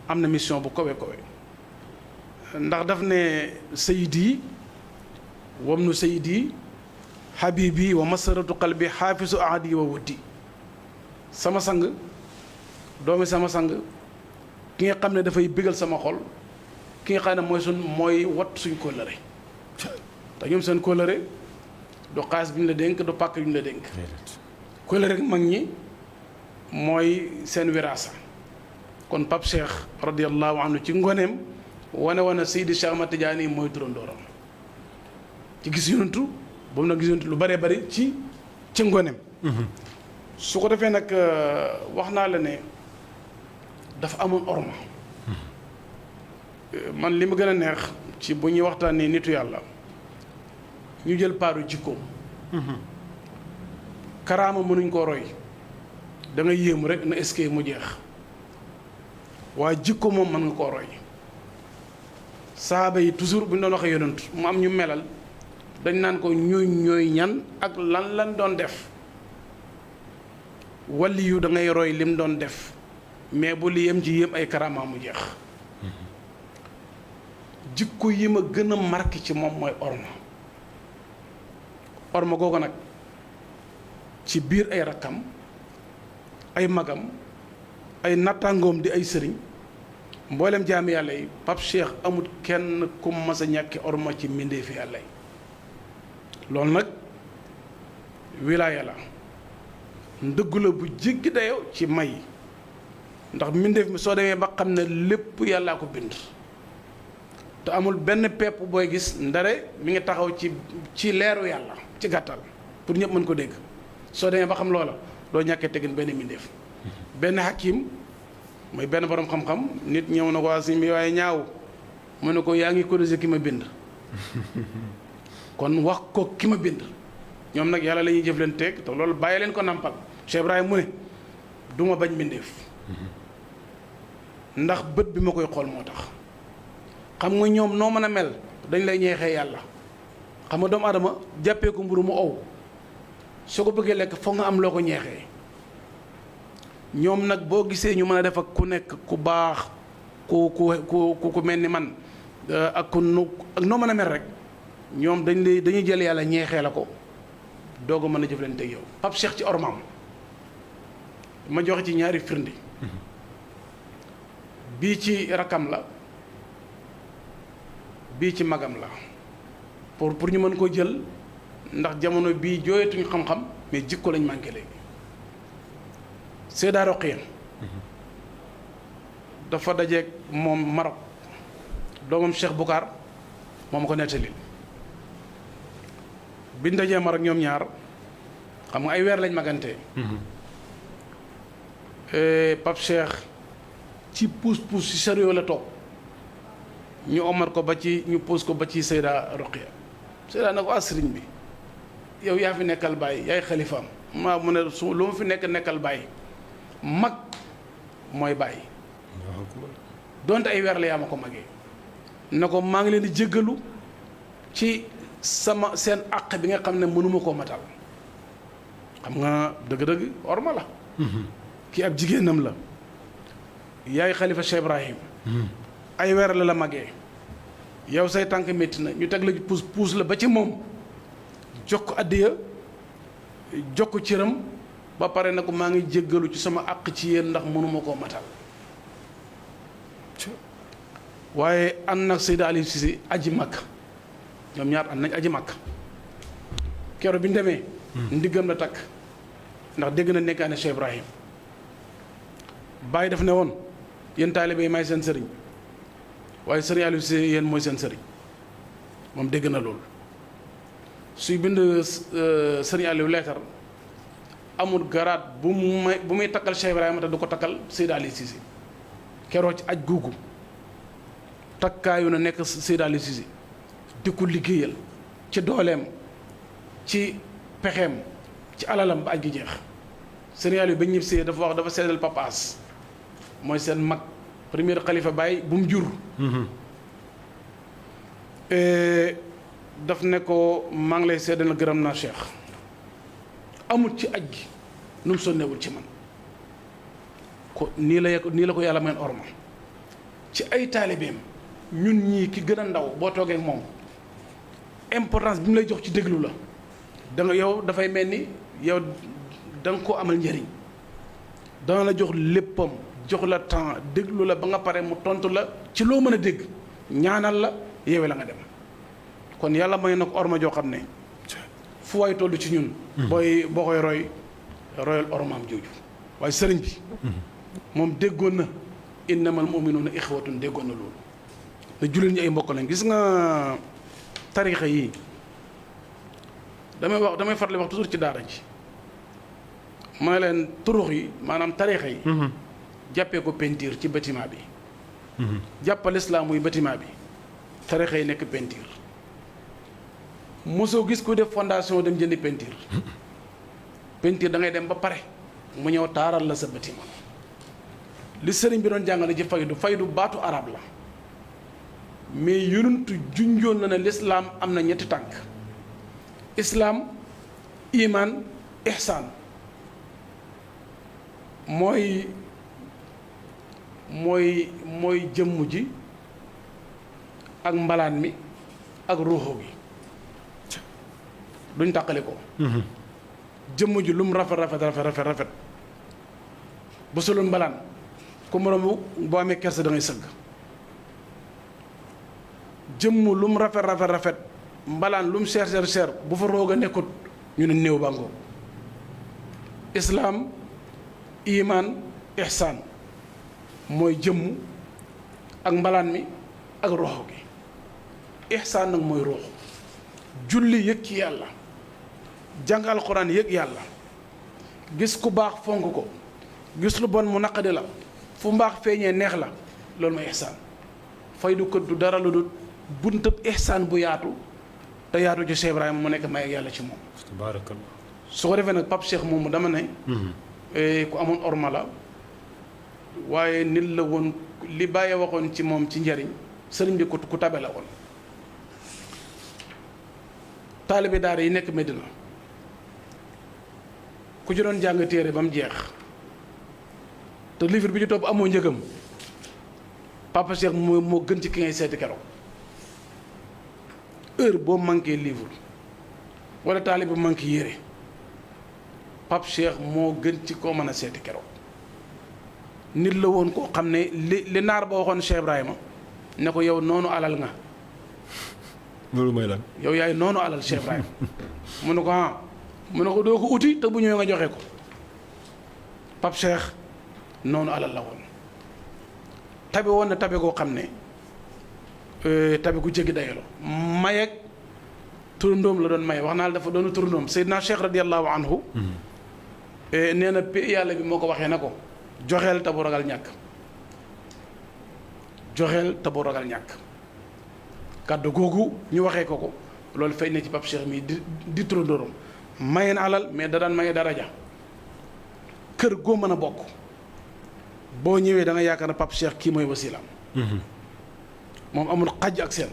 am na mission bu kowe kowe ndax daf ne sayidi wam nu sayidi habibi wa masaratu qalbi xaafisu ahadi wa wuddi sama sang doomi sama sang ki nga xam ne dafay bégal sama xol ki nga xam ne mooy wat suñ kóllëre te ñoom seen kóllëre du xaalis bi ñu la dénk du pàkk yu ñu la dénk kóllëre rek mag ñi mooy seen wiraasa kon Pape Cheikh radiyallahu anhu ci ngoneem wane Seydi Cheikh Ahmad Tidiane mooy turandooram ci gis yonantu boobu nag gis yonantu lu bëree bëri ci ngoneem su ko defee nag wax naa la ne dafa amoon orma man li ma gën a neex ci bu ñuy waxtaanee nitu yàlla ñu jël paaru jikkoom karaama mënuñ koo roy da nga yéemu rek na eskay mu jeex waaye jikko moom mën nga koo roy saaba yi toujours bu ñu doon waxee yonent mu am ñu melal dañ naan ko ñooy ñan ak lan doon def wali yu da ngay roy lim doon def mais bu li yem ci yéem ay karaama mu jeex jikko yi ma gën a marqué ci moom mooy orma googu nag ci biir ay rakkam ay magam ay nattangoom di ay sëriñ mboolem jaami yàlla yi Pape Cheikh amul kenn ku mas a ñàkki orma ci mbindeefi yàlla yi loolu nag wilaaya la ndëggu la bu jéggi dayo ci may ndax mbindeef mi soo demee ba xam ne lépp yàllaa ko bind te amul benn pepp booy gis ndare mi ngi taxaw ci leeru yàlla ci gàttal pour ñëpp mën ko dégg soo demee ba xam loola doo ñàkkee tegin benn mbindeef benn hakim mooy benn borom xam-xam nit ñëw na ko waa si bi waaye ñaaw mu ne ko yaa ngi corriger ki ma bind kon wax ko ki ma bind ñoom nag yàlla la ñuy jëf leen teeg te loolu bàyyi leen ko nampal Cheikh Ibrahima mu ne du ma bañ mbindeef ndax bët bi ma koy xool moo tax xam nga ñoom noo mën a mel dañ lay ñeexee yàlla xam nga doomu adama jàppee ko mburu mu ow soo ko bëggee lekk foog nga am loo ko ñeexee ñoom nag boo gisee ñu mën a def ak ku nekk ku baax ku mel ni man ak noo mën a mel rek ñoom dañuy jël yàlla ñeexee la ko doog a mën a jëflante ak yow Pape Cheikh ci ormaam ma joxe ci ñaari firnde bii ci rakam la bii ci magam la pour ñu mën ko jël ndax jamono bii jooyatuñu xam-xam mais jikko lañ manqué léegi Seyda Roqiya dafa dajeeg moom Maroc doomam Cheikh Boucar moo ma ko nettali biñ dajee Maroc ñoom ñaar xam nga ay weer lañ magantee Pape Cheikh ci puus ci sérieux la toog ñu omar ko ba ci ñu puus ko ba ci Seyda Roqiya Seyda na ko sëriñ bi yow yaa fi nekkal bàyyi yaay xalifaam maa mu ne su lu ma fi nekkal bàyyi mag mooy bàyyi donte ay weer la yaa ma ko magee na ko maa ngi leen di jéggalu ci seen àq bi nga xam ne mënuma koo matal xam nga dëgg-dëgg orma la kii ab jigéenam la yaay xalifa Cheikh Ibrahim ay weer la magee yow say tànk métti na ñu teg la puus la ba ci moom jox ko addiya jox ko cëram ba pare na ko maa ngi jéggalu ci sama àq ci yéen ndax mënuma koo matal waaye ànd nag Seyda Ali Cissé aji Makka ñoom ñaar ànd nañ aji Makka keroog bi ñu demee ndiggam la takk ndax dégg na nekkaane Cheikh Ibrahim Baye daf ne woon yéen taalibe yi may seen sëriñ waaye sëriñ Aliou Cissé yéen mooy seen sëriñ moom dégg na loolu suy bind sëriñ Aliou leetar amul garaat bu muy takkal Cheikh Ibrahima te du ko takkal Seydi Ali Cissé keroog ci aj googu takkaayu na nekk Seydi Ali Cissé di ko liggéeyal ci dooleem ci pexeem ci alalam ba aj gi jeex sëriñ Aliou ba ñib see dafa seedal papaas mooy seen mag premier xalifa Baye bu mu jur daf ne ko maa ngi lay seedal gërëm naa Cheikh amul ci aj gi nu mu sonnewul ci man ko nii la ko yàlla mayoon orma ci ay taalibeem ñun ñii ki gën a ndaw boo toogee ak moom importance bi mu lay jox ci déglu la da nga yow dafay mel ni yow da nga koo amal njëriñ dana la jox léppam jox la temps déglu la ba nga pare mu tontu la ci loo mën a dégg ñaanal la yeewe la nga dem kon yàlla may na ko orma joo xam ne fu waay toll ci ñun boo koy royal ormaam jooju waaye sëriñ bi moom déggoon na innamal mu'minuuna ixwatun déggoon na loolu ne jullit ñi ay mbokk lañ gis nga tarixa yi damay farle wax toujours ci daara ji ma leen turux yi maanaam tarixa yi jàppee ko peinture ci bâtiment bi jàppal islam muy bâtiment bi tarixa yi nekk peinture mosoo gis ku def fondation dem jëndi peinture da ngay dem ba pare mu ñëw taaral la sa bâtiment li sëriñ bi doon jàngale ci faydu baatu arab la mais yonentu junjoon na ne lislaam am na ñetti tànk islaam iman ihsaan mooy jëmm ji ak mbalaan mi ak ruuxu gi duñ tàqale ko jëmm ji lum rafet bu soloon mbalaan ku moromu boo amee kersa da ngay sëgg jëmm lum rafet mbalaan lum seer bu fa roog a nekkut ñu ne néew bàngoo islaam iman ihsaan mooy jëmm ak mbalaan mi ak roxo gi ihsaan nag mooy roxo julli yëg ci yàlla jàng alxuraan yëg yàlla gis ku baax fonk ko gis lu bon mu naqadi la fu mbaax feeñee neex la loolu mooy ihsaan faydu kët du dara lu dul buntab ihsaan bu yaatu te yaatu ci Cheikh Ibrahima mu nekk may ak yàlla ci moom tabarakallah su ko defee nag Pape Cheikh moomu dama ne ku amoon orma la waaye nit la woon li Baye waxoon ci moom ci njariñ sëriñ bi ku tabe la woon taalibe daara yi nekk Medina ku ci doon jàng téere ba mu jeex te livre bi ci topp amoo njëgam Papa Cheikh moo gën ci ki ngay seeti keroog heure boo manqué livre wala taalibe bu manqué yére Pape Cheikh moo gën ci koo mën a seeti keroog nit la woon koo xam ne li naar ba waxoon Cheikh Ibrahima ne ko yow noonu alal nga loolu mooy lan yow yaay noonu alal Cheikh Ibrahima mu ne ko mu ne ko doo ko uti te bu ñëwee nga joxe ko Pape Cheikh noonu alal la woon tabe woon na tabe koo xam ne tabe ku jéggi dayalo mayeeg turandoom la doon maye wax naa la dafa doon turandoom Seydina Cheikh radiallahu anhu nee na pe yàlla bi moo ko waxee na ko joxeel te bu ragal ñàkk joxeel te bu ragal ñàkk kàddu googu ñu waxee ko loolu feeñ na ci Pape Cheikh mii di turandoom maye na alal mais da daan maye daraja kër goo mën a bokk boo ñëwee da nga yaakaar ne Pape Cheikh kii mooy wasilaam moom amul xaj ak seen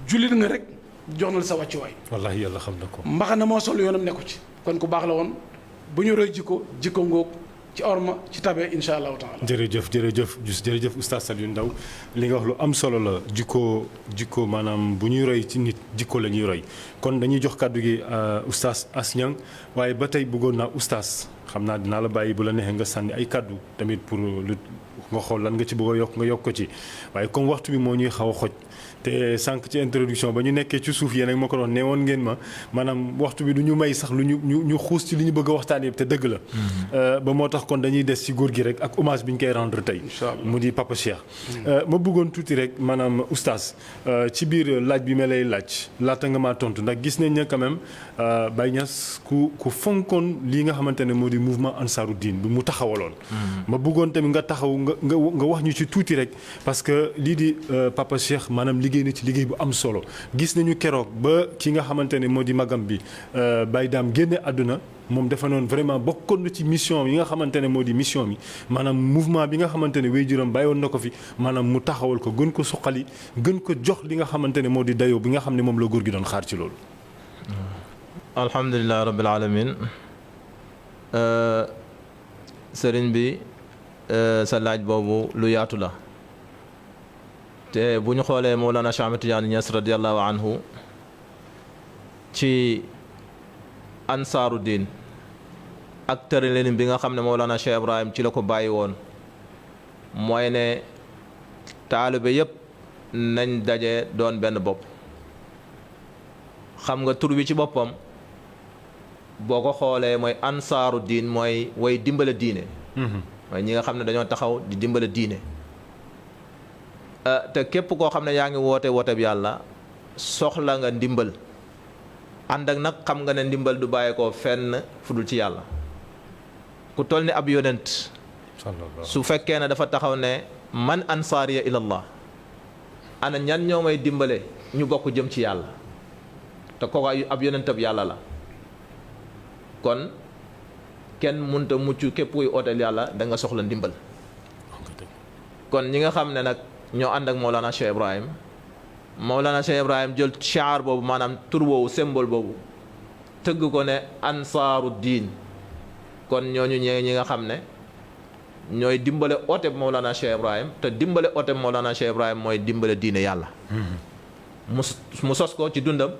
jullit nga rek jox na la sa wàccuwaay. wallahi yàlla xam na ko. mbaxana moo sol yoonam nekku ci kon ku baax la woon bu ñu roy jikko ngoog ci orma ci tabe incha allahu taala. jërëjëf oustaz Alioune Ndao li nga wax lu am solo la jikko maanaam bu ñuy roy ci nit jikko la ñuy roy kon dañuy jox kàddu gi oustaz As Niang waaye ba tey bëggoon naa oustaz xam naa dinaa la bàyyi bu la neexee nga sànni ay kàddu tamit pour lu nga xool lan nga ci bëgg a yokk nga yokk ko ci waaye comme waxtu bi moo ñuy xaw a xoj te sànq ci introduction ba ñu nekkee ci suuf yéen ak ma ko doon neewoon ngeen ma maanaam waxtu bi du ñu may sax lu ñu xuus ci li ñu bëgg a waxtaan yëpp te dëgg la. ba moo tax kon dañuy des ci góor gi rek ak hommage bi ñu koy rendre tey. mu di Papa Cheikh. ma bëggoon tuuti rek maanaam oustaz ci biir laaj bi ma lay laaj laata nga maa tontu ndax gis nañ ne quand même Baye Niass ku fonkoon lii nga xamante ne moo di mouvement Ansaaru Diin bi mu taxawaloon. ma bëggoon tamit nga taxaw nga wax ñu ci tuuti rek parce que lii di Papa Cheikh maanaam liggéey na ci liggéey bu am solo gis nañu keroog ba ki nga xamante ne moo di magam bi Baye Dame génne àdduna moom dafa noonu vraiment bokkoon na ci mission yi nga xamante ne moo di mission bi maanaam mouvement bi nga xamante ne waajuram bàyyi woon na ko fi maanaam mu taxawal ko gën ko suqali gën ko jox li nga xamante ne moo di dayoo bi nga xam ne moom la góor gi doon xaar ci loolu. alhamdulilah rabbil alamin sëriñ bi sa laaj boobu lu yaatu la. te bu ñu xoolee Mawlana Cheikh Ahmed Tidiane Niass radiyallahu anhu ci ansaaru diin ak tëralin bi nga xam ne Mawlana Cheikh Ibrahim ci la ko bàyyi woon mooy ne taalibe yépp nañ daje doon benn bopp. xam nga tur bi ci boppam boo ko xoolee mooy ansaaru diin mooy way dimbale diine. mooy ñi nga xam ne dañoo taxaw di dimbale diine. te képp koo xam ne yaa ngi woote bi yàlla soxla nga ndimbal ànd ak nag xam nga ne ndimbal du bàyyeekoo fenn fu dul ci yàlla ku toll ni ab yonent su fekkee ne dafa taxaw ne man ansaariya ilallah ana ñan ñoo may dimbale ñu bokk jëm ci yàlla te kooku ab yonent ab yàlla la kon kenn mënta mucc képp kuy ooteel yàlla da nga soxla ndimbal kon ñi nga xam ne nag ñoo ànd ak Mawlana Cheikh Ibrahim jël shaar boobu maanaam tur boobu symbole boobu tëgg ko ne ansaaru diin kon ñooñu ñi nga xam ne ñooy dimbale oote bu Mawlana Cheikh Ibrahim te dimbale oote bu Mawlana Cheikh Ibrahim mooy dimbale diine yàlla. mu sos ko ci dundam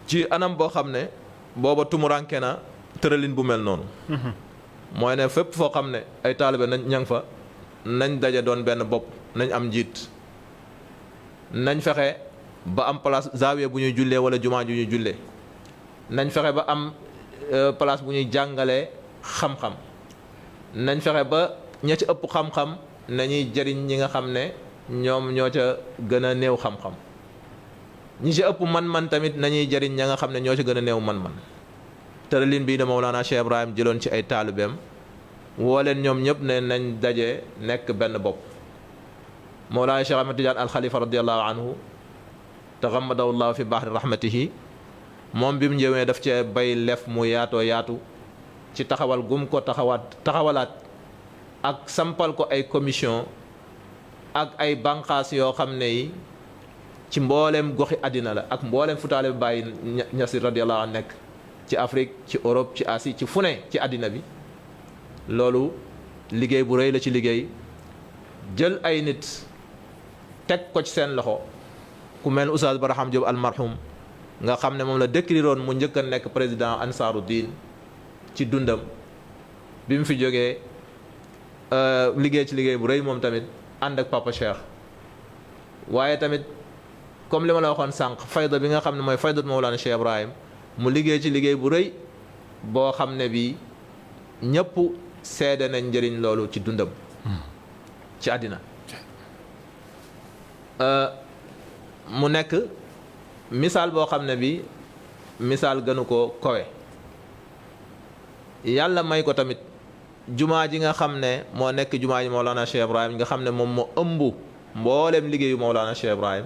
ci anam boo xam ne booba tumuranke na tëralin bu mel noonu. mooy ne fépp foo xam ne ay taalibe ña nga fa. nañ daje doon benn bopp nañ am njiit nañ fexe ba am place zaawiya bu ñuy jullee wala jumaa ju ñuy jullee nañ fexe ba am place bu ñuy jàngalee xam-xam nañ fexe ba ña ci ëpp xam-xam nañuy jëriñ ñi nga xam ne ñoom ñoo ca gën a néew xam-xam ñi ci ëpp man-man tamit nañuy jëriñ ña nga xam ne ñoo ca gën a néew man-man tëralin bii de Mawlana Cheikh Ibrahim jëloon ci ay taalibeem woo leen ñoom ñëpp ne nañ daje nekk benn bopp Mawlaana Cheikh Ahmed Tidiane al Khalifa radiyallahu anhu taxammadahu llahu fi bahri rahmatihi moom bi mu ñëwee daf cee bay lef mu yaatoo yaatu ci taxawal gum ko taxawalaat ak sampal ko ay commission ak ay banqaas yoo xam ne yi ci mbooleem goxi àddina la ak mbooleem fu taalibe Baay Ñas radiyallahu anhu nekk ci Afrique ci Europe ci Asie ci fu ne ci àddina bi loolu liggéey bu rëy la ci liggéey jël ay nit teg ko ci seen loxo ku mel Oustaz Barham Diop almarhum nga xam ne moom la décriroon mu njëkk a nekk président Ansaaru Diin ci dundam bi mu fi jógee liggéey ci liggéey bu rëy moom tamit ànd ak Papa Cheikh waaye tamit comme li ma la waxoon sànq fayda bi nga xam ne mooy faydat Mawlana Cheikh Ibrahim mu liggéey ci liggéey bu rëy boo xam ne bii ñëpp seede nañ njëriñ loolu ci dundam ci àddina mu nekk misaal boo xam ne bi misaal gënu ko kowe yàlla may ko tamit jumaa ji nga xam ne moo nekk jumaa ji Mawlana Cheikh Ibrahim nga xam ne moom moo ëmb mbooleem liggéeyu Mawlana Cheikh Ibrahim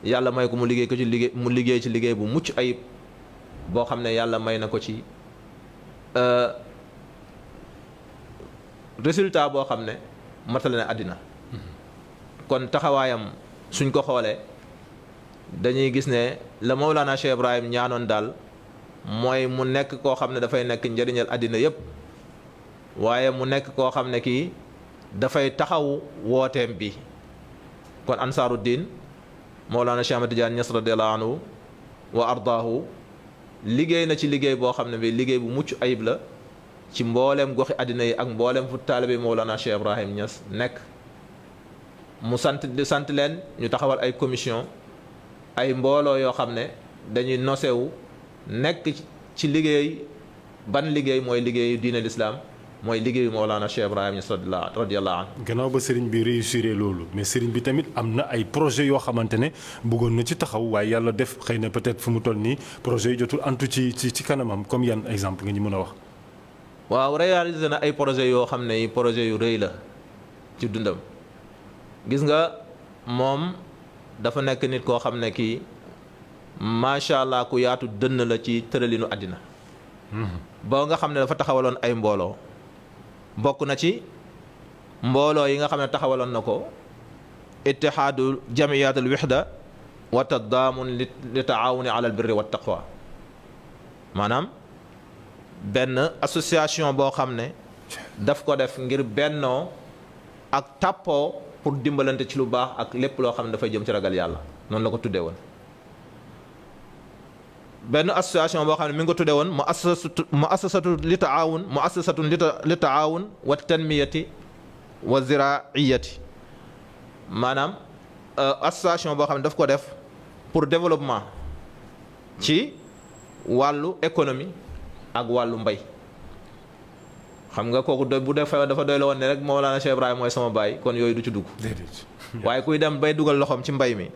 yàlla may ko mu liggéey ci liggéey bu mucc ayib boo xam ne yàlla may na ko ci résultat boo xam ne matale na àddina kon taxawaayam suñ ko xoolee dañuy gis ne la Mawlana Cheikh Ibrahim ñaanoon daal mooy mu nekk koo xam ne dafay nekk njëriñal àddina yépp waaye mu nekk koo xam ne kii dafay taxaw wooteem bi kon ansaaru diin Mawlana Cheikh Ahmed Tidiane Niass radiyallahu anhu wa ardaahu liggéey na ci liggéey boo xam ne bi liggéey bu mucc ayib la ci mbooleem goxi àddina yi ak mbooleem fu taalibe Mawlana Cheikh Ibrahim Niass nekk mu sant leen ñu taxawal ay commission ay mbooloo yoo xam ne dañuy nosewu nekk ci liggéey ban liggéey mooy liggéeyu diine l'islam mooy liggéeyu Mawlana Cheikh Ibrahim Niass radiyallahu anhu. gannaaw ba sëriñ bi réussir loolu mais sëriñ bi tamit am na ay projet yoo xamante ne bëggoon na ci taxaw waaye yàlla def xëy na peut-être fu mu toll nii projet yi jotul antu ci kanamam comme yan exemple nga ñu mën a wax. waaw réalisé na ay projet yoo xam ne projet yu rëy la ci dundam gis nga moom dafa nekk nit koo xam ne kii macha allah ku yaatu dënn la ci tëralinu àddina ba nga xam ne dafa taxawaloon ay mbooloo bokk na ci mbooloo yi nga xam ne taxawaloon na ko ittihaadu jamiyat al wixda wa tadaamun li taawuni ala al birri wa taqwa maanaam benn association boo xam ne daf ko def ngir bennoo ak tàppoo pour dimbalante ci lu baax ak lépp loo xam ne dafay jëm ci ragal yàlla noonu la ko tuddee woon benn association boo xam ne mi ngi ko tuddee woon muassasatu li taawun wa tanmiyati wa ziraiyati maanaam association boo xam ne daf ko def pour développement ci wàllu économie ak wàllu mbay xam nga kooku bu dafa doy la woon ne rek Mawlana Cheikh Ibrahima mooy sama baay kon yooyu du ci dugg waaye kuy dem bay dugal loxoom ci mbay mi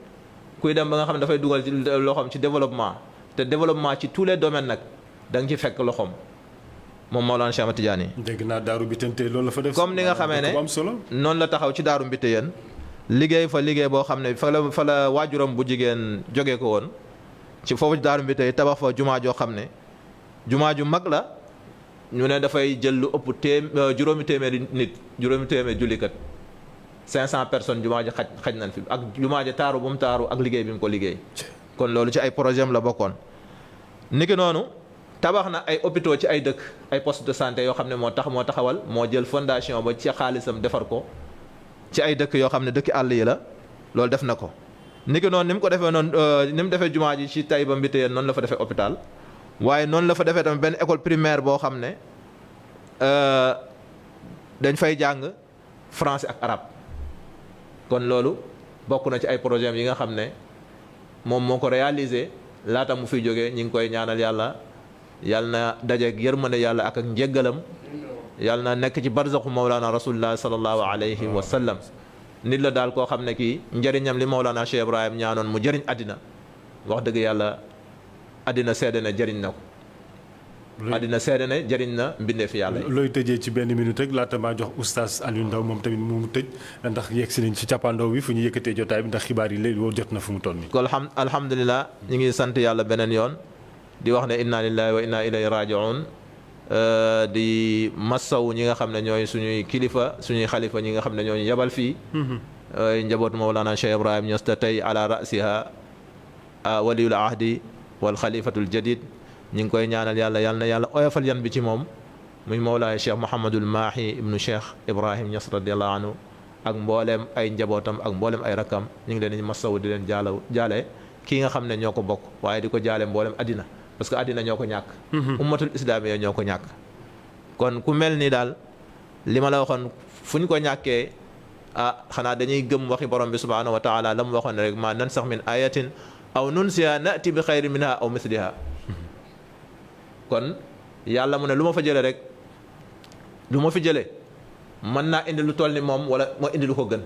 kuy dem ba nga xam ne dafay dugal ci loxoom ci développement te développement ci tous les domaines nag da nga ci fekk loxoom moom Mawlana Cheikh Ahmad Tidiane. dégg naa Daaru Bitente loolu la fa def. comme ni nga xamee ne noonu la taxaw ci Daaru Bitente yéen liggéey fa liggéey boo xam ne fa la waajuram bu jigéen jógee ko woon ci foofu ci Daaru Bitente tabax fa jumaa joo xam ne jumaa ju mag la ñu ne dafay jël lu ëpp juróomi téeméeri nit juróomi téeméeri jullikat 500 personnes jumaa ji xaj nañ fi ak jumaa ji taaru bu mu taaru ak liggéey bi mu ko liggéey. kon loolu ci ay projet am la bokkoon niki noonu tabax na ay hôpitaux ci ay dëkk ay poste de santé yoo xam ne moo taxawal moo jël fondation ba ci xaalisam defar ko ci ay dëkk yoo xam ne dëkki àll yi la loolu def na ko niki noonu ni mu ko defee noonu ni mu defee jumaa ji ci Taïba Mbiteyeen noonu la fa defee hôpital waaye noonu la fa defee tamit benn école primaire boo xam ne dañ fay jàng français ak arabe kon loolu bokk na ci ay projet yi nga xam ne moom moo ko réalisé laata mu fiy jógee ñi ngi koy ñaanal yàlla na dajeeg yërmande yàlla ak njéggalam yàlla na nekk ci barzaxu Mawlana rasulullah sallallahu alayhi wa sallam nit la daal koo xam ne kii njëriñam li Mawlana Cheikh Ibrahim ñaanoon mu jëriñ àddina wax dëgg yàlla àddina seede na jëriñ na ko àddina seede ne jëriñ na mbindeef yàlla yi. looy tëjee ci benn minute rek laata maa jox oustaz Aliou Ndao moom tamit mu tëj ndax yegg si nañ ci cappaandaw bi fu ñu yëkkatee jotaay bi ndax xibaar yi léegi woo jot na fu mu toll nii. kon alhamdulilah ñu ngi sant yàlla beneen yoon di wax ne inna lillahi wa inna ilayhi rajiun di massaw ñi nga xam ne ñooy suñuy kilifa suñuy xalifa ñi nga xam ne ñooy yabal fii. njaboot Mawlana Cheikh Ibrahim Niass te tey ala rasiha waliyul ahdi wal xalifatul jadid ñu ngi koy ñaanal yàlla na yàlla oyofal yan bi ci moom muy Mawlaay Cheikh Mouhamadul Mahi ibnu Cheikh Ibrahim Niass radiyallahu anhu ak mbooleem ay njabootam ak mbooleem ay rakkam ñu ngi leen di masawu di leen jaale kii nga xam ne ñoo ko bokk waaye di ko jaale mbooleem addina parce que addina ñoo ko ñàkk. ummatul islaamiya ñoo ko ñàkk. kon ku mel ni daal li ma la waxoon fu ñu ko ñàkkee xanaa dañuy gëm waxi borom bi subhaanahu wa taala la mu waxoon rek ma nansax min ayatin aw nunsiha nati bi xayrin minha aw misliha kon yàlla mu ne lu ma fa jëlee rek lu ma fi jëlee mën naa indi lu toll ni moom wala moo indi lu ko gën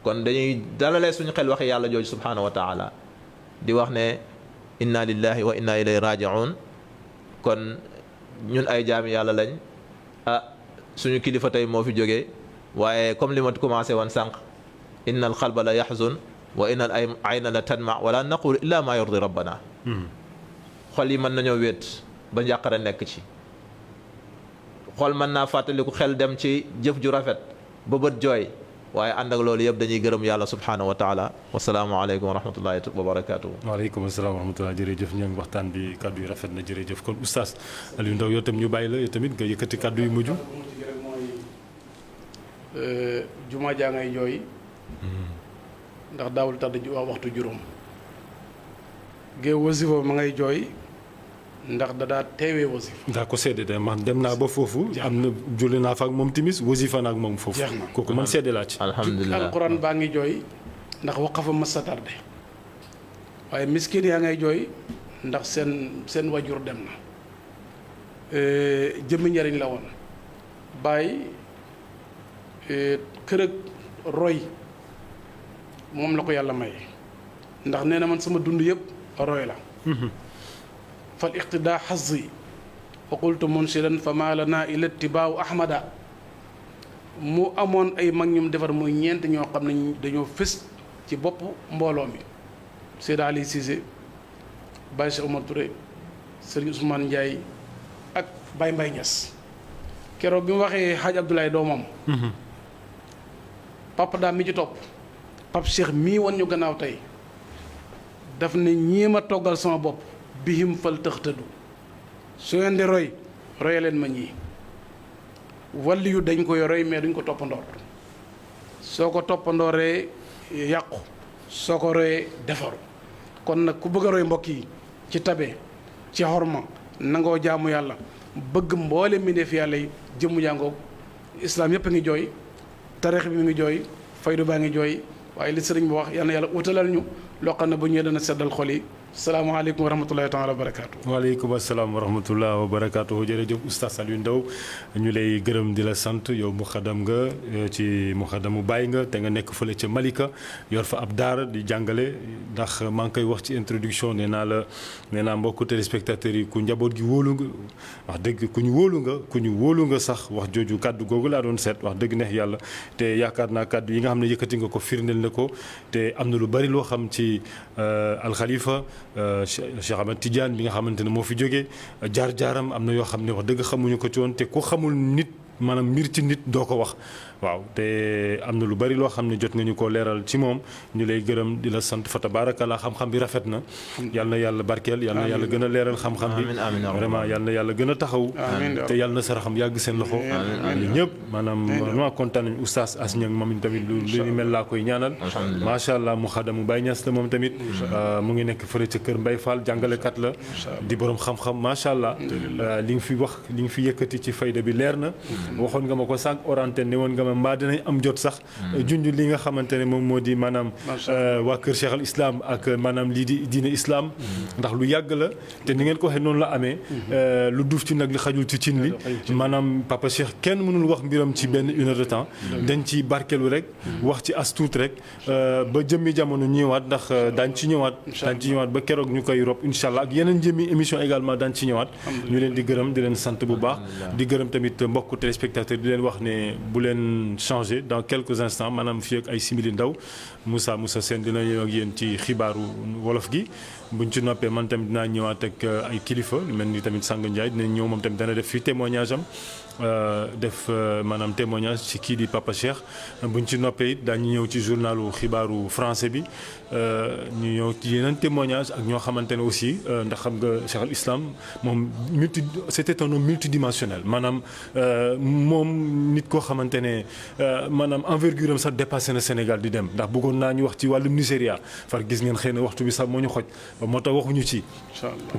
kon dañuy dalalee suñu xel waxi yàlla jooju subhaanahu wa taala di wax ne inna lillahi wa inna ilayhi rajiun kon ñun ay jaami yàlla lañ suñu kilifa tey moo fi jógee waaye comme li ma commencé woon sànq inna al qalba la yaxzun wa inna al ayna la tadma wala naqulu illa ma yurdi rabbana xol yi mën nañoo wéet ba njàqare nekk ci xol mën naa fàttaliku xel dem ci jëf ju rafet ba bët jooy waaye ànd ak loolu yëpp dañuy gërëm yàlla subhanahu wa taala wasalaamualeykum wa rahmatullahi wa barakatuhu. waaleykum salaam wa rahmatulah jërëjëf ñu ngi waxtaan bi kaddu yi rafet na jërëjëf kon oustaz Aliou Ndao yow tam ñu bàyyi la yow tamit nga yëkkati kaddu yu mujj. jumaa jaa ngay jooy ndax daawul tax di wax waxtu juróom géew wasifa ma ngay jooy ndax da daa teewee wasifa. daa ko seede de man dem naa ba foofu. am na julli naa fa ak moom timis wasifa naa ak moom foofu. jeex na kooku man seede laa ci. alhamdulilah alquran baa ngi jooy ndax waqafa mas sa tardé waaye miskin yaa ngay jooy ndax seen wajur dem na. jëmmi njariñ la woon bàyyi kër ak roy moom la ko yàlla may ndax nee na man sama dund yëpp roy la fal iqtidaa xazi wa qultu munshidan fa maa lana ila ittibaawu ahmada mu amoon ay mag ñum defar muy ñeent ñoo xam ne dañoo fës ci bopp mbooloo mi Seyda Ali Cissé Baye Cheikh Omar Touré Serigne Ousmane Ndiaye ak Baye Mbaye Niass keroog bi mu waxee Hadj Abdoulaye doomam papa daam mi ci topp Pape Cheikh mii wan ñu gannaaw tey daf ne ñii ma toggal sama bopp bihim fal tëxtëdu su ngeen di roy roye leen ma ñii walli yu dañ koy roy mais duñ ko toppandoor soo ko toppandooree yàqu soo ko royee defaru kon nag ku bëgg a roy mbokk yi ci tabe ci xorma nangoo jaamu yàlla bëgg mboole mbindeef yàlla yi jëmmu jàngoog islaam yëpp a ngi jooy tarix bi mi ngi jooy faydu baa ngi jooy waaye li sëriñ bi wax yal na yàlla utalal ñu loo xam ne bu ñëwee dana seddal xol yi salaamaaleykum wa rahmatullahi taala wa barakaatu. waaleykum asalaam wa rahmatullah wa barakaatu jërëjëf oustaz Aliou Ndao ñu lay gërëm di la sant yow muxadam nga ci muxadamu Baay nga te nga nekk fële ca Malika yor fa ab daara di jàngale ndax maa ngi koy wax ci introduction nee naa mbokku téléspectateurs yi ku njaboot gi wóolu nga wax dëgg ku ñu wóolu nga sax wax jooju kàddu googu laa doon seet wax dëgg neex yàlla te yaakaar naa kàddu yi nga xam ne yëkkati nga ko firndeel na ko te am na lu bari loo xam ci alxalifa Cheikh Ahmed Tidiane bi nga xamante ne moo fi jógee jaar-jaaram am na yoo xam ne wax dëgg xamuñu ko ci woon te ku xamul nit maanaam mbir ci nit doo ko wax waaw te am na lu bari loo xam ne jot nga ñu ko leeral ci moom ñu lay gërëm di la sant fa tabarakallah xam-xam bi rafet na yal na yàlla barkeel yal na yàlla gën a leeral xam-xam bi vraiment yal na yàlla gën a taxaw te yal na saraxam yàgg seen loxo ñëpp maanaam vraiment kontaan nañu oustaz As Niang moom tamit lu ñu mel laa koy ñaanal macha allah mu xadamu Baye Niass la moom tamit mu ngi nekk fële ca kër Mbaye Fall jàngalekat la di borom xam-xam macha allah li nga fi wax li nga fi yëkkati ci fayda bi leer na waxoon nga ma ko sànq orante ne woon nga ma mbaa dinañ am jot sax junj li nga xamante ne moom moo di maanaam waa kër Cheikh al Islam ak maanaam lii di diine islam ndax lu yàgg la te ni ngeen ko waxee noonu la amee lu duuf ci nag li xajul ci cin li maanaam papa Cheikh kenn mënul wax mbiram ci benn une heure de temps dañ ci barkelu rek wax ci as tuut rek ba jëmmi jamono ñëwaat ndax daañ ci ñëwaat ba keroog ñu koy rob incha allah ak yeneen jëmmi émission également daañ ci ñëwaat ñu leen di gërëm di leen sant bu baax di gërëm tamit mbokku téléspectateur di leen wax ne bu leen changé dans quelques instants maanaam fii ak ay simili ndaw Moussa Sène dina ñëw ak yéen ci xibaaru wolof gi buñ ci noppee man tamit dinaa ñëwaat ak ay kilifa mel ni tamit Sang Ndiaye dinañ ñëw moom tamit dana def fii témoignage am def maanaam témoignage ci kii di Papa Cheikh buñ ci noppee it daañu ñëw ci journalu xibaaru français bi ñu ñëw ci yeneen témoignage ak ñoo xamante ne aussi ndax xam nga Cheikh al Islam moom c'était un homme multidimensionnel maanaam moom nit koo xamante ne maanaam envergure am sax dépassé na Sénégal di dem ndax bëggoon naa ñu wax ci wàllum Nigéria far gis ngeen xëy na waxtu bi sax moo ñu xoj moo tax waxuñu ci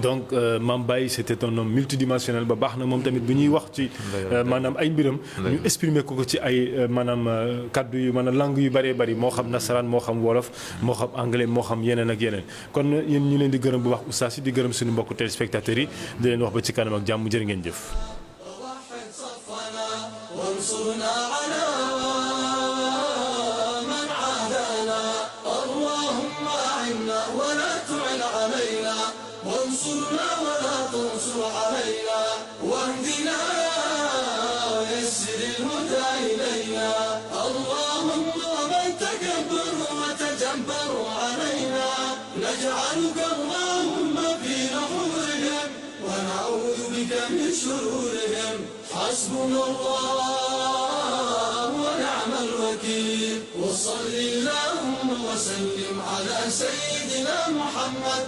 donc Mame Baye c'était un homme multidimensionnel ba baax na moom tamit bu ñuy wax ci maanaam ay mbiram ñu exprimer ko ci ay maanaam kaddu yu maanaam langue yu bëree bëri moo xam nasaraan moo xam wolof moo xam anglais moo xam yeneen ak yeneen kon yéen ñu leen di gërëm bu baax oustaz yi di gërëm suñu mbokku téléspectateurs yi di leen wax ba ci kanam ak jàmm jërë ngeen jëf نجعلك اللهم في نحورهم ونعوذ بك من شرورهم حسبنا الله ونعم الوكيل وصل اللهم وسلم على سيدنا محمد